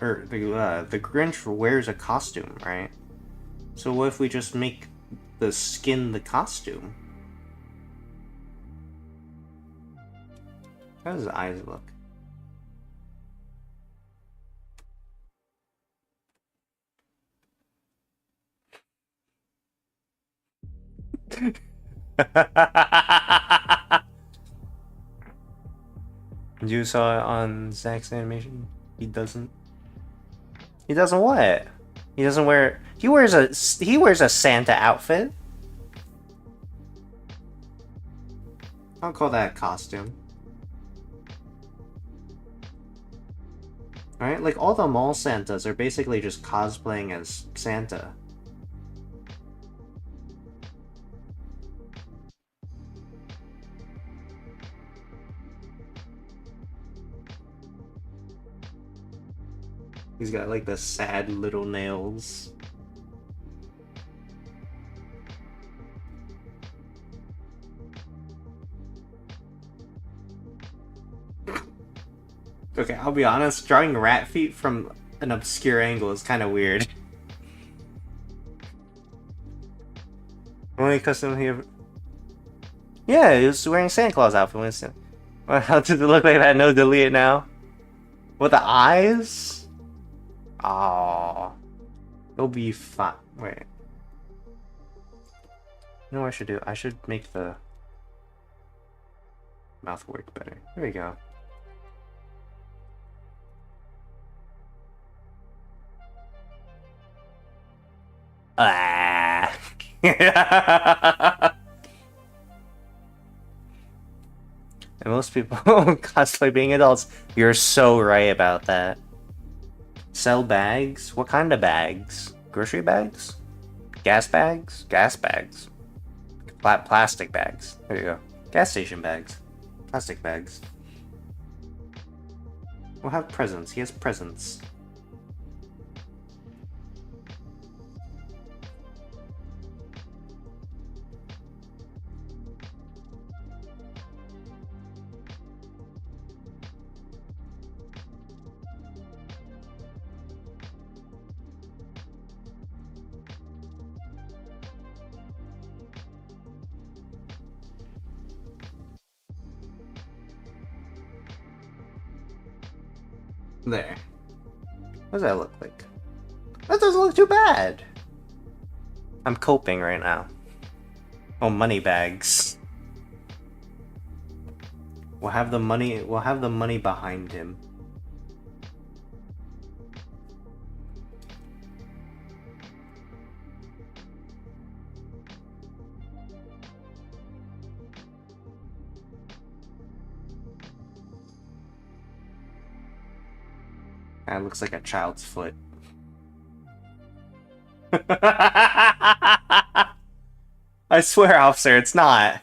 the Grinch wears a costume, right? So what if we just make the skin the costume? How does his eyes look? You saw it on Zach's animation? He doesn't. He doesn't what? He doesn't wear. He wears a Santa outfit. I'll call that a costume. Alright, like all the mall Santas are basically just cosplaying as Santa. He's got like the sad little nails. Okay, I'll be honest, drawing rat feet from an obscure angle is kind of weird. Only custom here. Yeah, he was wearing Santa Claus outfit. Winston. How does it look like that? No, delete it now. With the eyes? Oh, it'll be fine. Wait. You know what I should do? I should make the mouth work better. There we go. Ah. And most people cosplay being adults. You're so right about that. Sell bags? What kind of bags? Grocery bags? Gas bags? Gas bags. Plastic bags. There you go. Gas station bags. Plastic bags. We'll have presents. He has presents. There. What does that look like? That doesn't look too bad. I'm coping right now. Oh, money bags. We'll have the money. We'll have the money behind him. That looks like a child's foot. I swear, officer, it's not.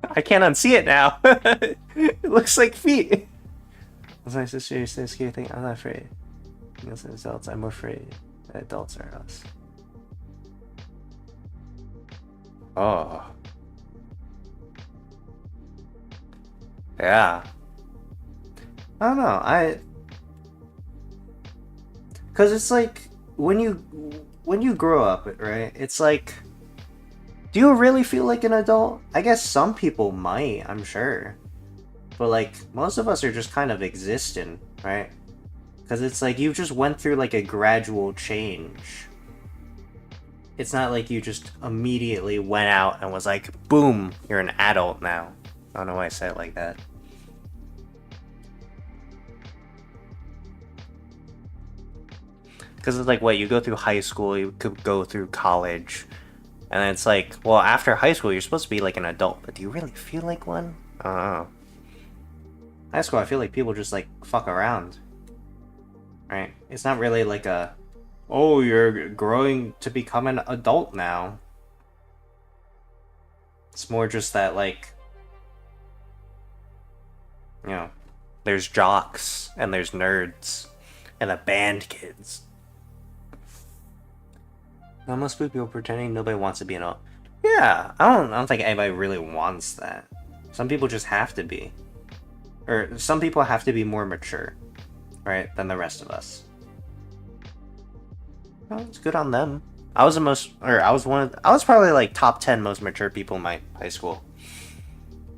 I can't unsee it now. It looks like feet. As my sister says, scary thing, I'm not afraid. As adults, I'm more afraid. Adults are us. Oh. Yeah. I don't know. Cause it's like when you grow up, right? It's like, do you really feel like an adult? I guess some people might, I'm sure. But like most of us are just kind of existing, right? Cause it's like you just went through like a gradual change. It's not like you just immediately went out and was like, boom, you're an adult now. I don't know why I said it like that. Because it's like, what, you go through high school, you could go through college, and then it's like, well, after high school, you're supposed to be like an adult, but do you really feel like one? I don't know. High school, I feel like people just like fuck around. Right? It's not really like a, oh, you're growing to become an adult now. It's more just that, like, you know, there's jocks, and there's nerds, and the band kids. Not most people pretending nobody wants to be an adult. Yeah, I don't think anybody really wants that. Some people just have to be. Or some people have to be more mature, right, than the rest of us. Well, it's good on them. I was I was probably like top 10 most mature people in my high school.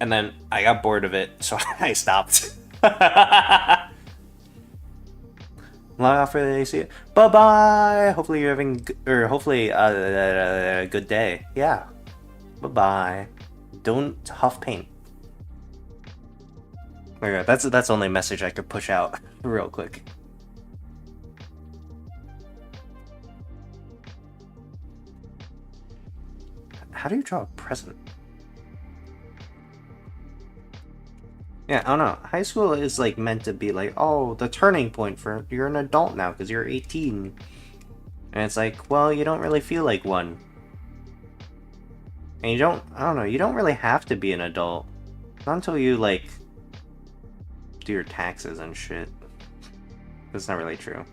And then I got bored of it, so I stopped. Log off for the AC. Bye bye. Hopefully you're having, or hopefully a good day. Yeah. Bye bye. Don't huff paint. Okay, that's the only message I could push out real quick. How do you draw a present? Yeah, I don't know. High school is like meant to be like, oh, the turning point for you're an adult now because you're 18. And it's like, well, you don't really feel like one. And I don't know, you don't really have to be an adult. Not until you like do your taxes and shit. That's not really true.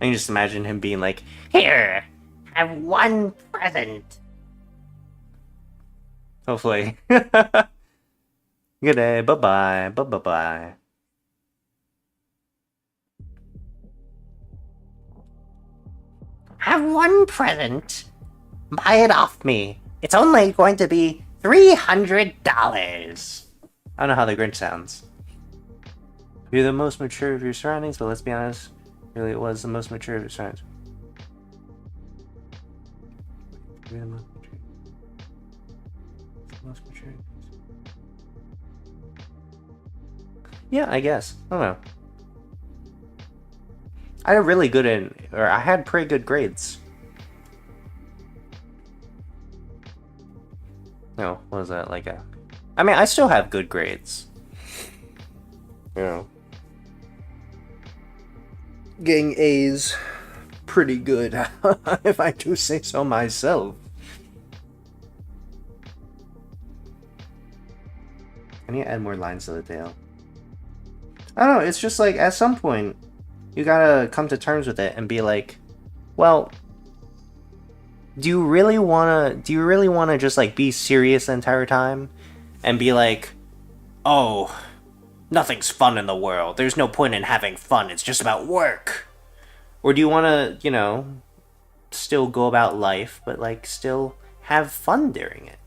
I can just imagine him being like, here, have one present. Hopefully. Good day, bye-bye, bye-bye-bye. Have one present. Buy it off me. It's only going to be $300. I don't know how the Grinch sounds. You're the most mature of your surroundings, but let's be honest, really it was the most mature of your surroundings. You're the most mature. Yeah, I guess. I don't know. I had really good I had pretty good grades. No, what was that like I mean, I still have good grades. You know. Getting A's pretty good, if I do say so myself. I need to add more lines to the tale. I don't know, it's just like, at some point, you gotta come to terms with it and be like, well, do you really wanna just like be serious the entire time? And be like, oh, nothing's fun in the world. There's no point in having fun. It's just about work. Or do you wanna, you know, still go about life, but like still have fun during it?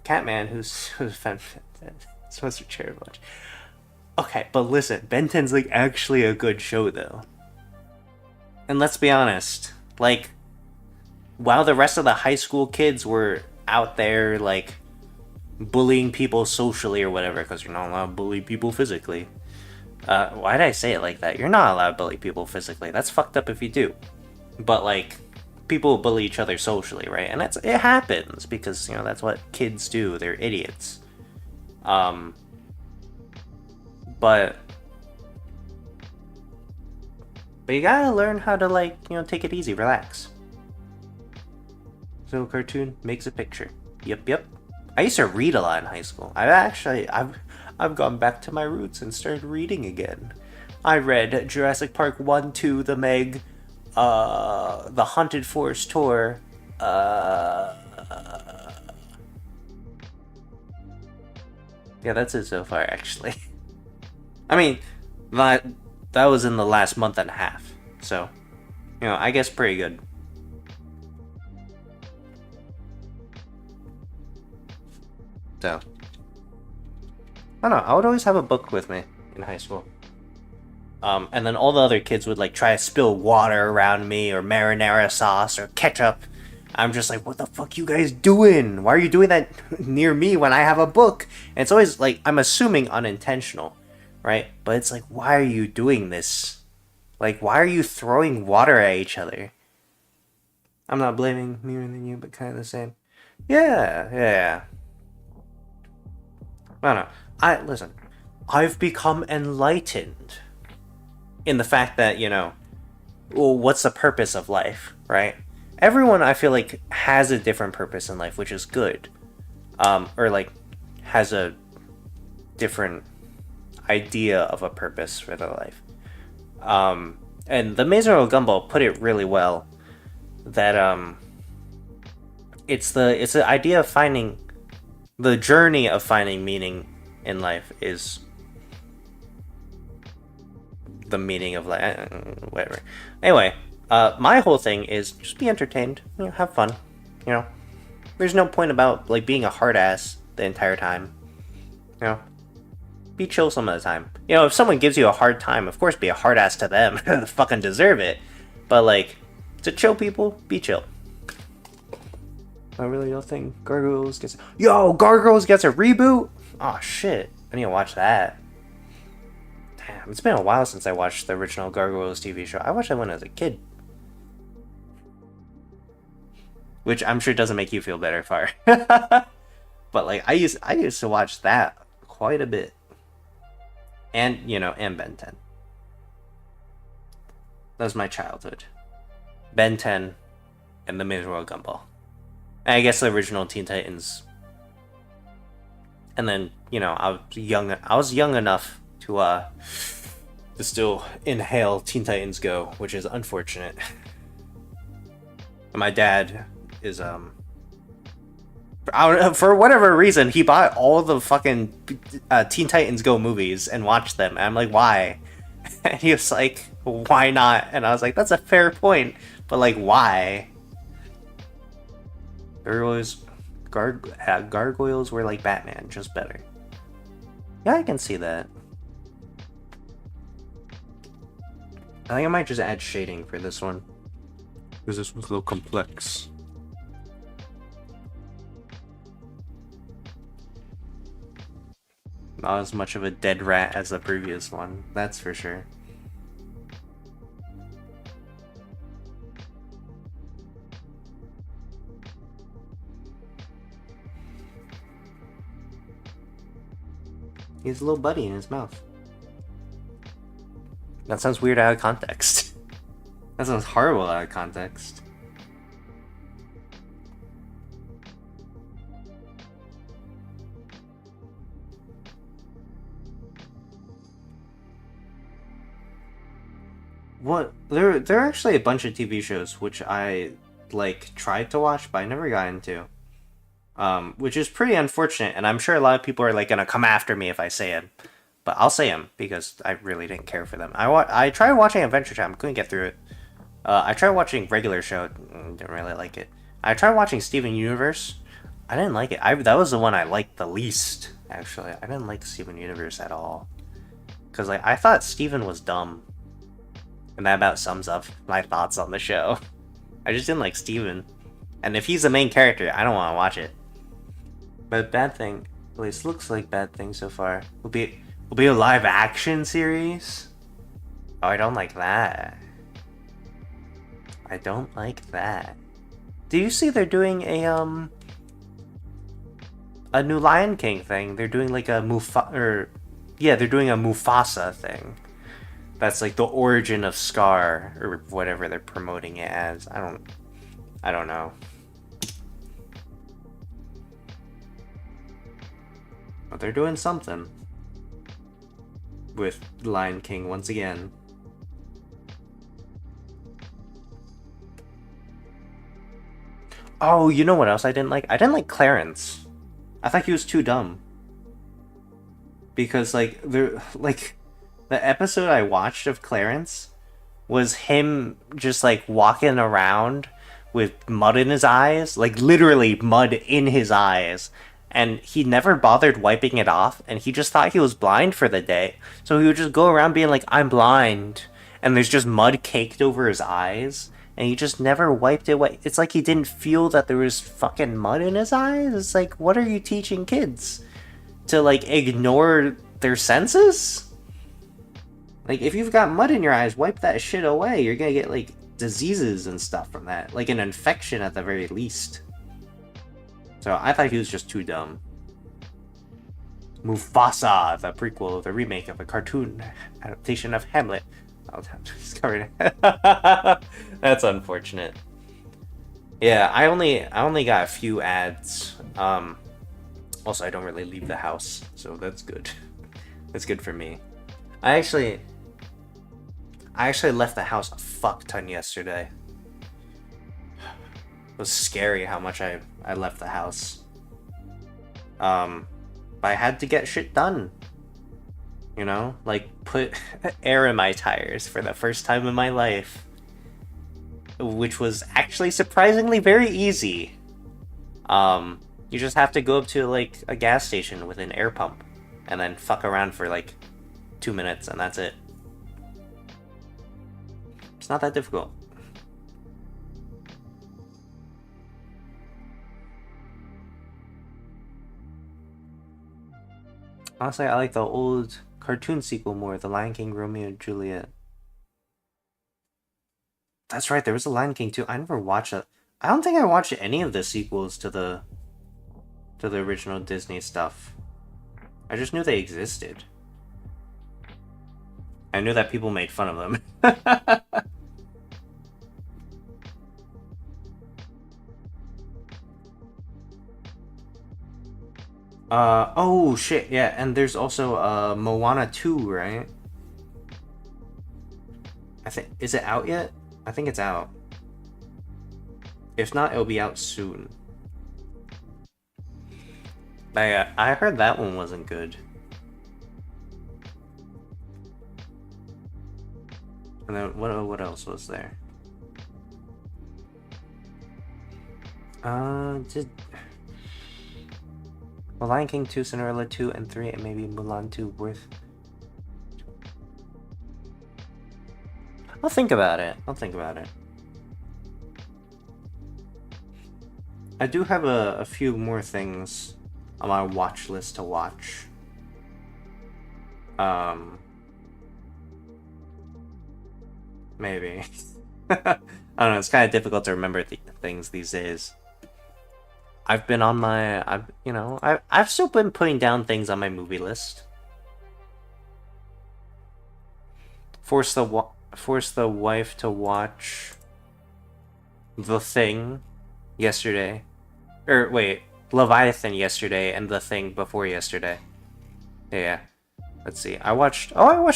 Catman, who's supposed to chair a bunch. Okay, but listen, Ben 10's like actually a good show though. And let's be honest, like, while the rest of the high school kids were out there like bullying people socially or whatever, because you're not allowed to bully people physically. Why did I say it like that? You're not allowed to bully people physically. That's fucked up if you do. But like, people bully each other socially, right? And it happens because, you know, that's what kids do. They're idiots. But you gotta learn how to, like, you know, take it easy, relax. So cartoon makes a picture. Yep. I used to read a lot in high school. I've gone back to my roots and started reading again. I read Jurassic Park 1, 2, The Meg, The Haunted Forest Tour, yeah, that's it so far, actually. I mean, that was in the last month and a half, so, you know, I guess pretty good. So, I don't know, I would always have a book with me in high school. And then all the other kids would like try to spill water around me, or marinara sauce, or ketchup. I'm just like, what the fuck you guys doing? Why are you doing that near me when I have a book? And it's always like, I'm assuming unintentional, right? But it's like, why are you doing this? Like, why are you throwing water at each other? I'm not blaming me more than you, but kind of the same. Yeah. I don't know. Listen, I've become enlightened in the fact that, you know, well, what's the purpose of life, right? Everyone, I feel like, has a different purpose in life, which is good. Or like, has a different idea of a purpose for their life. And the Maison Gumball put it really well. That it's the idea of finding the journey of finding meaning in life is the meaning of life. Whatever. Anyway, my whole thing is just be entertained. You know, have fun. You know, there's no point about like being a hard ass the entire time. You know, be chill some of the time. You know, if someone gives you a hard time, of course, be a hard ass to them. They fucking deserve it. But like, to chill people, be chill. I really don't think Gargoyles gets... Yo, Gargoyles gets a reboot? Oh, shit. I need to watch that. Damn, it's been a while since I watched the original Gargoyles TV show. I watched that when I was a kid. Which I'm sure doesn't make you feel better, Fire. But, like, I used to watch that quite a bit. And, you know, and Ben 10. That was my childhood. Ben 10 and the Maison Gumball. I guess the original Teen Titans. And then, you know, I was young enough to still inhale Teen Titans Go, which is unfortunate. And my dad is I don't know, for whatever reason, he bought all the fucking Teen Titans Go movies and watched them. And I'm like, why? And he was like, why not? And I was like, that's a fair point. But like, why? Gargoyles were like Batman, just better. Yeah, I can see that. I think I might just add shading for this one. Because this one's a little complex. Not as much of a dead rat as the previous one, that's for sure. He has a little buddy in his mouth. That sounds weird out of context. That sounds horrible out of context. What? There are actually a bunch of TV shows which I like tried to watch, but I never got into. Which is pretty unfortunate, and I'm sure a lot of people are like gonna come after me if I say it, but I'll say them because I really didn't care for them. I tried watching Adventure Time, couldn't get through it. I tried watching regular show, didn't really like it. I tried watching Steven Universe, I didn't like it. That was the one I liked the least, actually. I didn't like Steven Universe at all, because like I thought Steven was dumb, and that about sums up my thoughts on the show. I just didn't like Steven, and if he's the main character, I don't want to watch it. But Bad Thing, at least looks like Bad Thing so far, will be a live action series? Oh, I don't like that. I don't like that. Do you see they're doing a new Lion King thing? They're doing like a they're doing a Mufasa thing. That's like the origin of Scar or whatever they're promoting it as. I don't know. But they're doing something with Lion King once again. Oh, you know what else I didn't like? I didn't like Clarence. I thought he was too dumb. Because like the episode I watched of Clarence was him just like walking around with mud in his eyes, like literally mud in his eyes. And he never bothered wiping it off, and he just thought he was blind for the day. So he would just go around being like, I'm blind. And there's just mud caked over his eyes, and he just never wiped it away. It's like he didn't feel that there was fucking mud in his eyes. It's like, what are you teaching kids? To like ignore their senses? Like, if you've got mud in your eyes, wipe that shit away. You're gonna get like diseases and stuff from that. Like an infection at the very least. So I thought he was just too dumb. Mufasa, the prequel, the remake of a cartoon adaptation of Hamlet. I'll discover it. That's unfortunate. Yeah, I only got a few ads. Also, I don't really leave the house, so that's good. That's good for me. I actually left the house a fuck ton yesterday. It was scary how much I left the house. But I had to get shit done. You know? Like, put air in my tires for the first time in my life. Which was actually surprisingly very easy. You just have to go up to, like, a gas station with an air pump. And then fuck around for, like, 2 minutes, and that's it. It's not that difficult. Honestly, I like the old cartoon sequel more, The Lion King, Romeo and Juliet. That's right, there was a Lion King too. I never watched it. I don't think I watched any of the sequels to the original Disney stuff. I just knew they existed. I knew that people made fun of them. Oh shit, yeah, and there's also Moana 2, right? I think, is it out yet? I think it's out. If not, it'll be out soon. I heard that one wasn't good. And then what else was there? Did well, Lion King 2, Cinderella 2, and 3, and maybe Mulan 2 worth? I'll think about it. I do have a few more things on my watch list to watch. Maybe. I don't know, it's kind of difficult to remember things these days. I've been on my, I've still been putting down things on my movie list. Force the wife to watch The Thing yesterday. Or wait, Leviathan yesterday and The Thing before yesterday. Yeah. Let's see. I watched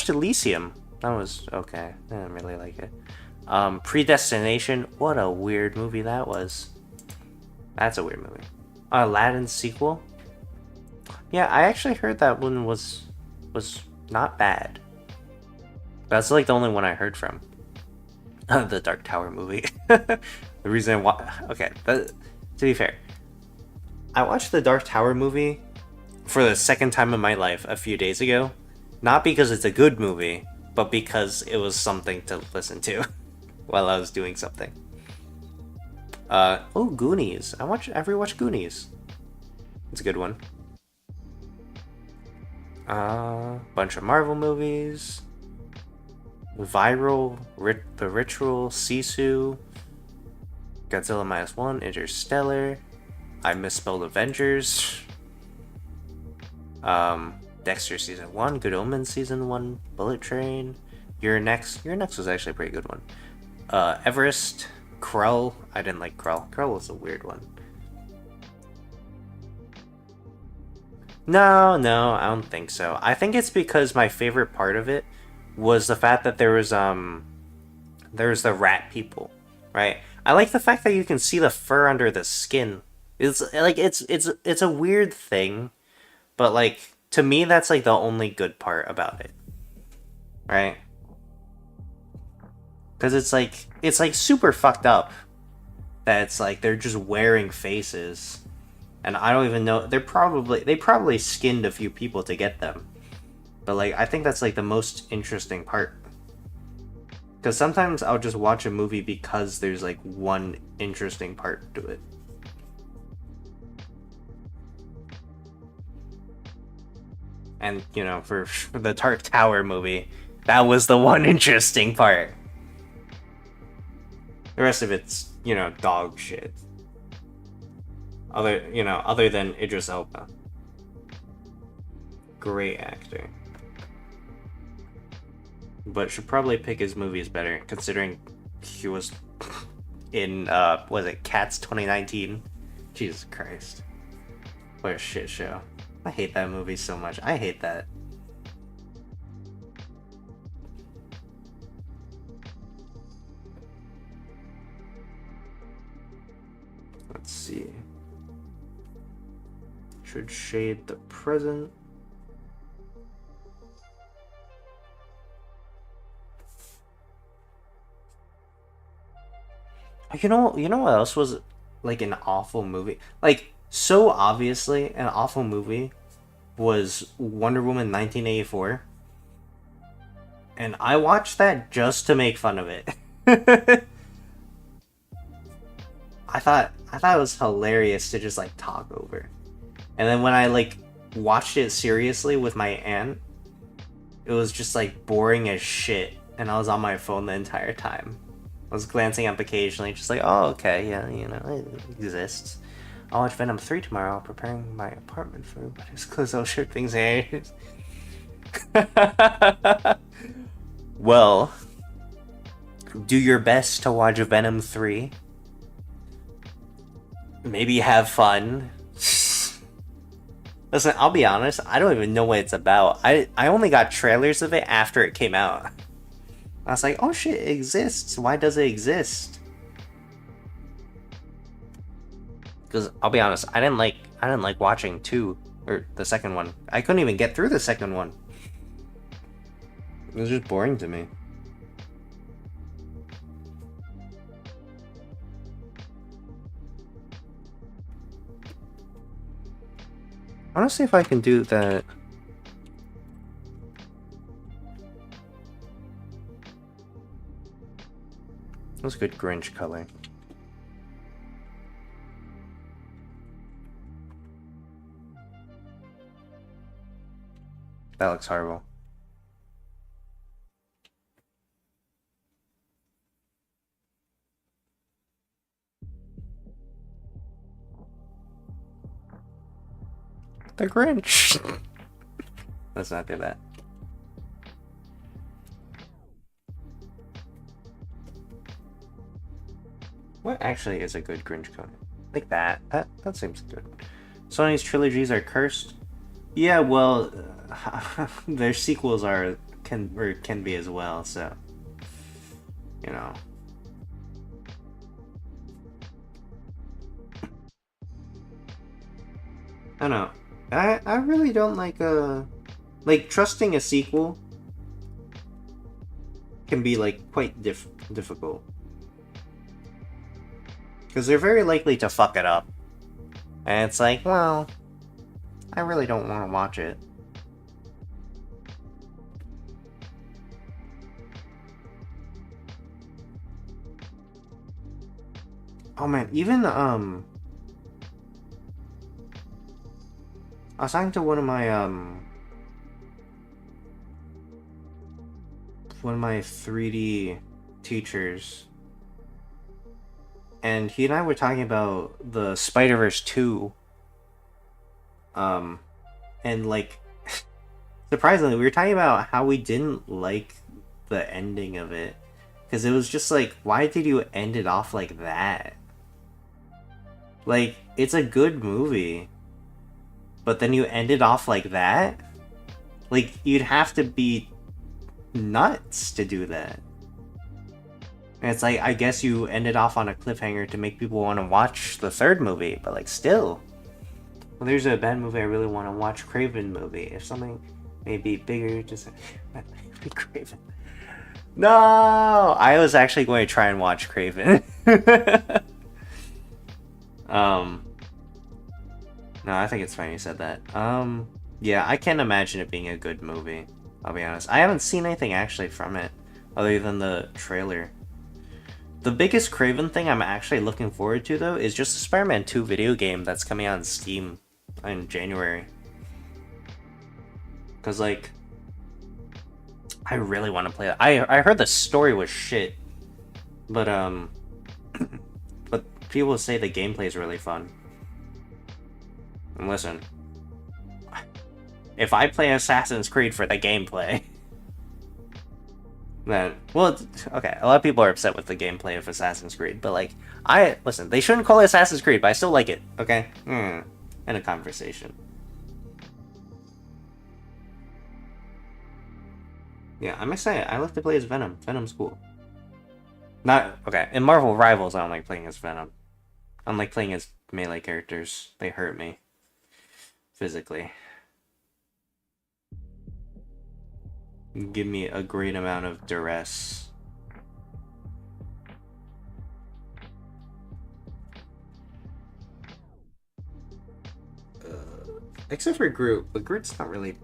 Elysium. That was okay. I didn't really like it. Predestination. What a weird movie that was. That's a weird movie. Aladdin sequel. Yeah, I actually heard that one was not bad. That's like the only one I heard from. The Dark Tower movie. The reason okay, to be fair, I watched the Dark Tower movie for the second time in my life a few days ago. Not because it's a good movie, but because it was something to listen to while I was doing something. Goonies. I rewatched Goonies. It's a good one. Bunch of Marvel movies. Viral, The Ritual, Sisu, Godzilla -1, Interstellar. I misspelled Avengers. Dexter Season 1, Good Omens Season 1, Bullet Train. Your Next was actually a pretty good one. Everest. Krull. I didn't like Krull. Krull was a weird one. No, I don't think so. I think it's because my favorite part of it was the fact that there was the rat people, right? I like the fact that you can see the fur under the skin. It's like it's a weird thing, but like to me that's like the only good part about it. Right? Because it's like super fucked up that it's like they're just wearing faces, and I don't even know, they probably skinned a few people to get them, but like I think that's like the most interesting part. Because sometimes I'll just watch a movie because there's like one interesting part to it. And you know, for the Dark Tower movie, that was the one interesting part. The rest of it's, you know, dog shit. Other than Idris Elba. Great actor. But should probably pick his movies better, considering he was in, was it Cats 2019? Jesus Christ. What a shit show. I hate that movie so much. I hate that. Let's see. Should shade the present. You know what else was like an awful movie? Like so obviously an awful movie was Wonder Woman 1984. And I watched that just to make fun of it. I thought it was hilarious to just like talk over. And then when I like watched it seriously with my aunt, it was just like boring as shit, and I was on my phone the entire time. I was glancing up occasionally, just like, oh, okay, yeah, you know, it exists. I'll watch Venom 3 tomorrow, preparing my apartment for everybody's clothes. I'll ship things in. Well, do your best to watch Venom 3. Maybe have fun. Listen, I'll be honest, I don't even know what it's about. I only got trailers of it after it came out. I was like, oh shit, it exists. Why does it exist? Because I'll be honest, I didn't like watching 2 or the second one. I couldn't even get through the second one. It was just boring to me. I want to see if I can do that. That's a good Grinch color. That looks horrible. The Grinch. Let's not do that. What actually is a good Grinch color? Like that. That seems good. Sony's trilogies are cursed. Yeah, well, their sequels can be as well. So, you know. I don't know. I really don't like trusting a sequel can be like quite difficult. Because they're very likely to fuck it up. And it's like, well, I really don't want to watch it. Oh man, even I was talking to one of my 3D teachers, and he and I were talking about the Spider-Verse 2. And like, surprisingly, we were talking about how we didn't like the ending of it. Because it was just like, why did you end it off like that? Like, it's a good movie, but then you end it off like that? Like, you'd have to be nuts to do that. And it's like, I guess you ended off on a cliffhanger to make people want to watch the third movie, but like, still. Well, there's a bad movie I really want to watch, Craven movie. If something may be bigger, just be Craven. No! I was actually going to try and watch Craven. No, I think it's funny you said that. Yeah, I can't imagine it being a good movie. I'll be honest. I haven't seen anything actually from it, other than the trailer. The biggest Craven thing I'm actually looking forward to, though, is just the Spider-Man 2 video game that's coming out on Steam in January. Because, like, I really want to play that. I heard the story was shit, but people say the gameplay is really fun. And listen, if I play Assassin's Creed for the gameplay, then, well, okay, a lot of people are upset with the gameplay of Assassin's Creed, but like, listen, they shouldn't call it Assassin's Creed, but I still like it, okay? And in a conversation. Yeah, I'm excited. I like to play as Venom. Venom's cool. Not okay. In Marvel Rivals, I don't like playing as Venom. I don't like playing as melee characters. They hurt me physically. Give me a great amount of duress. Except for Groot, but Groot's not really.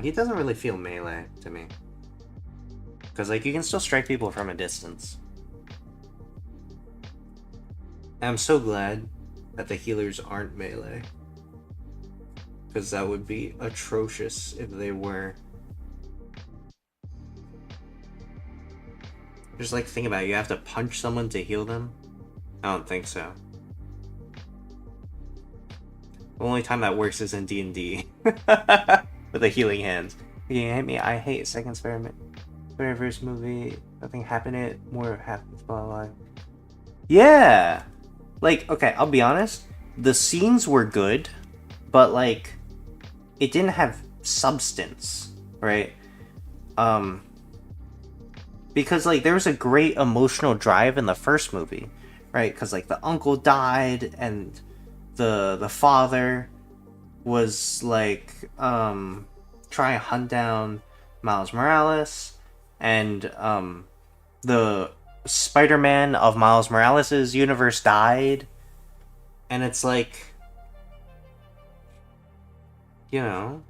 He doesn't really feel melee to me. Because, like, you can still strike people from a distance. I'm so glad that the healers aren't melee. Because that would be atrocious if they were. Just, like, think about it. You have to punch someone to heal them? I don't think so. The only time that works is in D&D. With the healing hands. You hit me, I hate second experiment. First movie, nothing happened, it more happens, blah, blah, blah. Yeah! Like, okay, I'll be honest. The scenes were good, but, like, it didn't have substance, right? Because, like, there was a great emotional drive in the first movie, right? Because, like, the uncle died, and the father was, like, trying to hunt down Miles Morales, and, the Spider-Man of Miles Morales' universe died, and it's like, you know,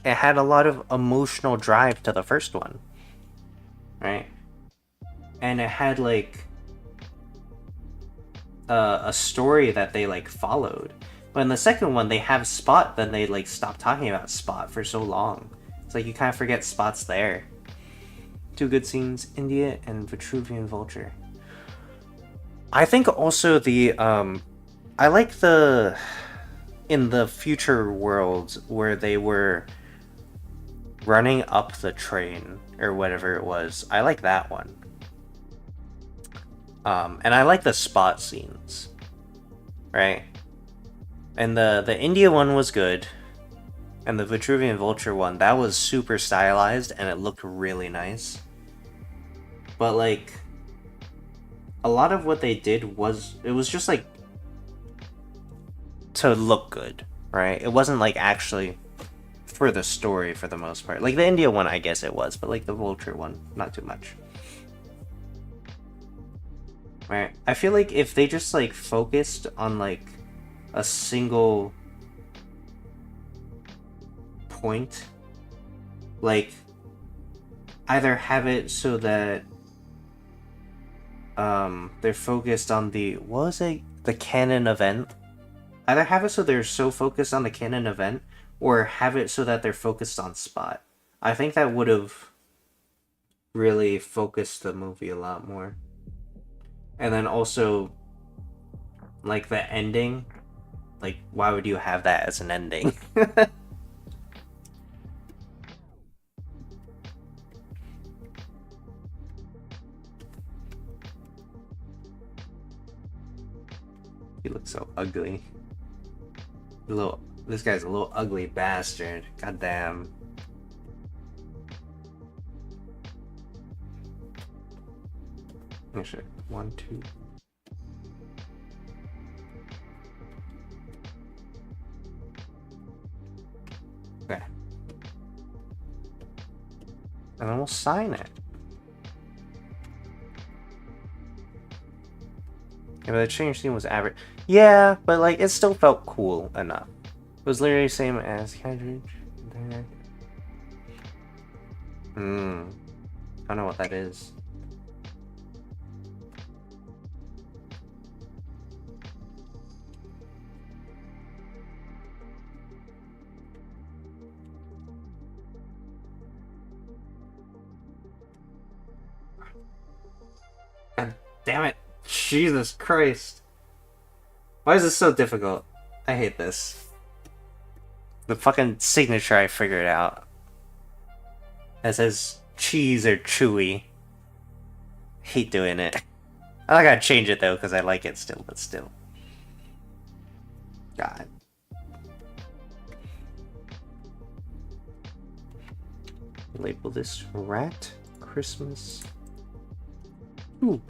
it had a lot of emotional drive to the first one, right? And it had, like, a story that they, like, followed. But in the second one, they have Spot, then they, like, stop talking about Spot for so long. It's like you kind of forget Spot's there. Two good scenes, India and Vitruvian Vulture. I think also the, I like the, in the future worlds where they were running up the train, or whatever it was. I like that one. And I like the Spot scenes, right? And the India one was good, and the Vitruvian Vulture one, that was super stylized, and it looked really nice. But, like, a lot of what they did was, it was just, like, to look good, right? It wasn't, like, actually for the story for the most part. Like, the India one, I guess it was, but, like, the Vulture one, not too much. Right? I feel like if they just, like, focused on, like, a single point, like, either have it so that they're focused on the, what was it, the canon event? Either have it so they're so focused on the canon event, or have it so that they're focused on Spot. I think that would have really focused the movie a lot more. And then also, like, the ending, like, why would you have that as an ending? He looks so ugly. This guy's a little ugly bastard. Goddamn. Actually, 1, 2. Okay. And then we'll sign it. Yeah, but the change theme was average. Yeah, but, like, it still felt cool enough. It was literally the same as cartridge. I don't know what that is. God damn it. Jesus Christ. Why is this so difficult? I hate this. The fucking signature I figured out. It says cheese or chewy. Hate doing it. I gotta change it though, because I like it still, but still. God. Label this Rat Christmas. Ooh.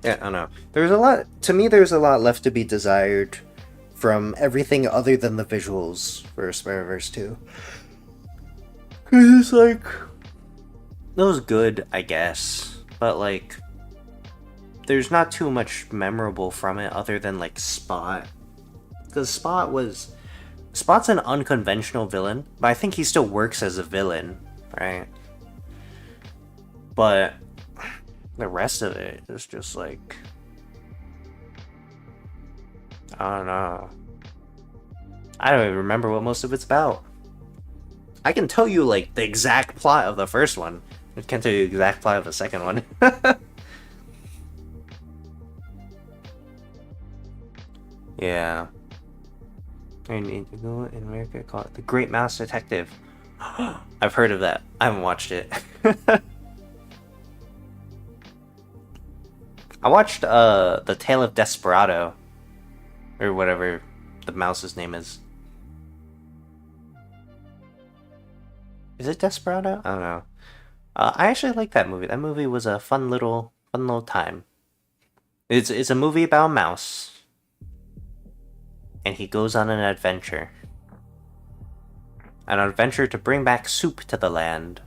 Yeah, I don't know. There's a lot, to me, there's a lot left to be desired from everything other than the visuals for Spider-Verse 2. Cause it's like, it was good, I guess, but like, there's not too much memorable from it other than like Spot. Because Spot's an unconventional villain, but I think he still works as a villain, right? But the rest of it is just like, I don't know. I don't even remember what most of it's about. I can tell you like the exact plot of the first one. I can't tell you the exact plot of the second one. Yeah. I need to go in America, call it The Great Mouse Detective. I've heard of that. I haven't watched it. I watched The Tale of Desperado. Or whatever the mouse's name is. Is it Desperado? I don't know. I actually like that movie. That movie was a fun little time. It's a movie about a mouse. And he goes on an adventure. An adventure to bring back soup to the land.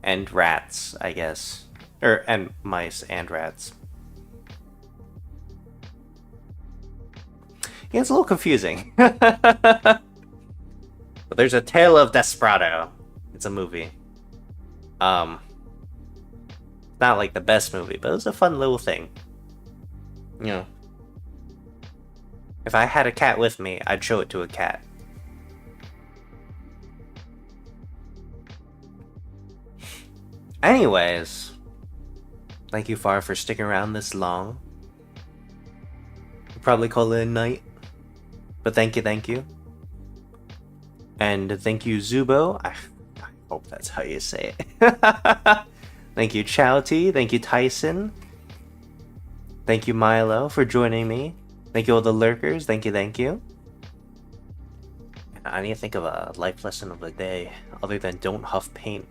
And rats, I guess. And mice and rats. Yeah, it's a little confusing. But there's a Tale of Desperado. It's a movie. Not like the best movie, but it was a fun little thing. You know. If I had a cat with me, I'd show it to a cat. Anyways, thank you, Far, for sticking around this long. We'll probably call it a night. But thank you. And thank you, Zubo. I hope that's how you say it. Thank you, Chowty. Thank you, Tyson. Thank you, Milo, for joining me. Thank you, all the lurkers. Thank you. I need to think of a life lesson of the day other than don't huff paint.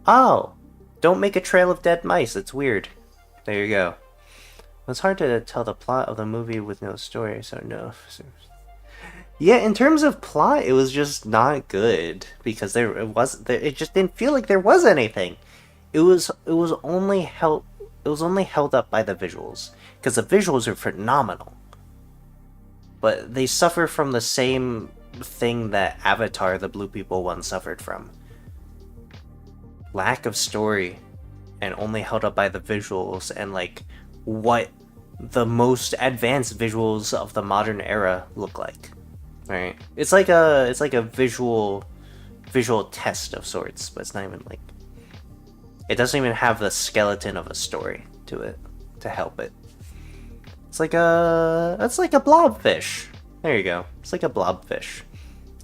Oh! Don't make a trail of dead mice. It's weird. There you go. It's hard to tell the plot of the movie with no story, so no. Yeah, in terms of plot, it was just not good because it just didn't feel like there was anything. It was only held up by the visuals because the visuals are phenomenal. But they suffer from the same thing that Avatar: The Blue People one suffered from. Lack of story and only held up by the visuals and like what the most advanced visuals of the modern era look like. Right? It's like a visual test of sorts, but it's not even like, it doesn't even have the skeleton of a story to it to help it. It's like a blobfish. There you go. It's like a blobfish.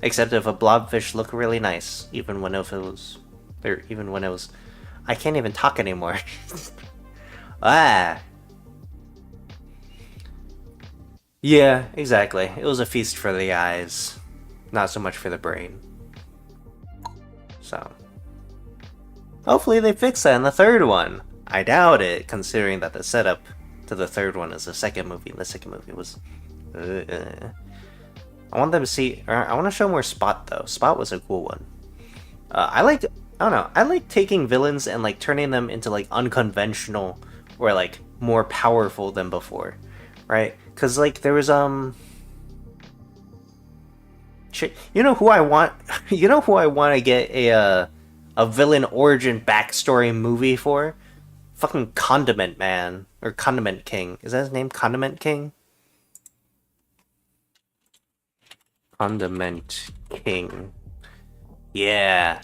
Except if a blobfish looked really nice, even when it was I can't even talk anymore. Yeah, exactly. It was a feast for the eyes, not so much for the brain. So, hopefully they fix that in the third one. I doubt it, considering that the setup to the third one is the second movie, and the second movie was... I want them to see... I want to show more Spot, though. Spot was a cool one. I don't know, I like taking villains and like turning them into like unconventional or like more powerful than before, right? Because like there was you know who I want to get a villain origin backstory movie for? Fucking Condiment Man or Condiment King. Is that his name? Condiment King? Condiment King. Yeah.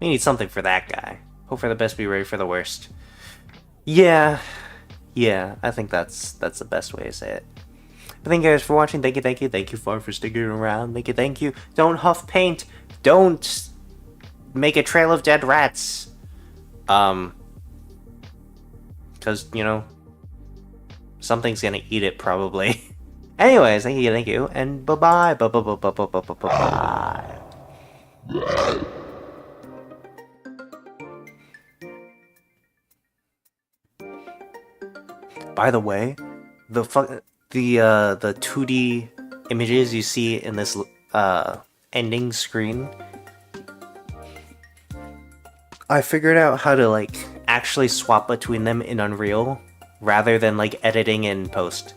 We need something for that guy. Hope for the best, be ready for the worst. Yeah, I think that's the best way to say it. But thank you guys for watching. Thank you, Far, for sticking around. Thank you. Don't huff paint. Don't make a trail of dead rats. Because, you know, something's gonna eat it probably. Anyways, thank you, and bye-bye. Bye-bye. By the way, the 2D images you see in this ending screen, I figured out how to like actually swap between them in Unreal rather than like editing in post.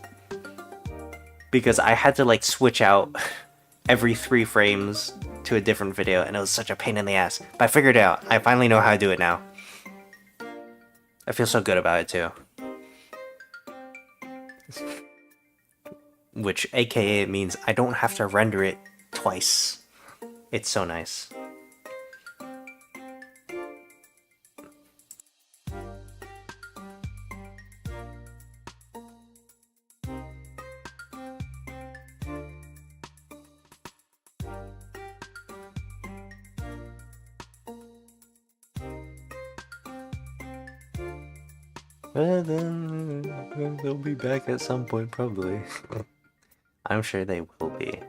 Because I had to like switch out every 3 frames to a different video, and it was such a pain in the ass. But I figured it out. I finally know how to do it now. I feel so good about it too. Which aka means I don't have to render it twice. It's so nice. Well, then they'll be back at some point, probably. I'm sure they will be.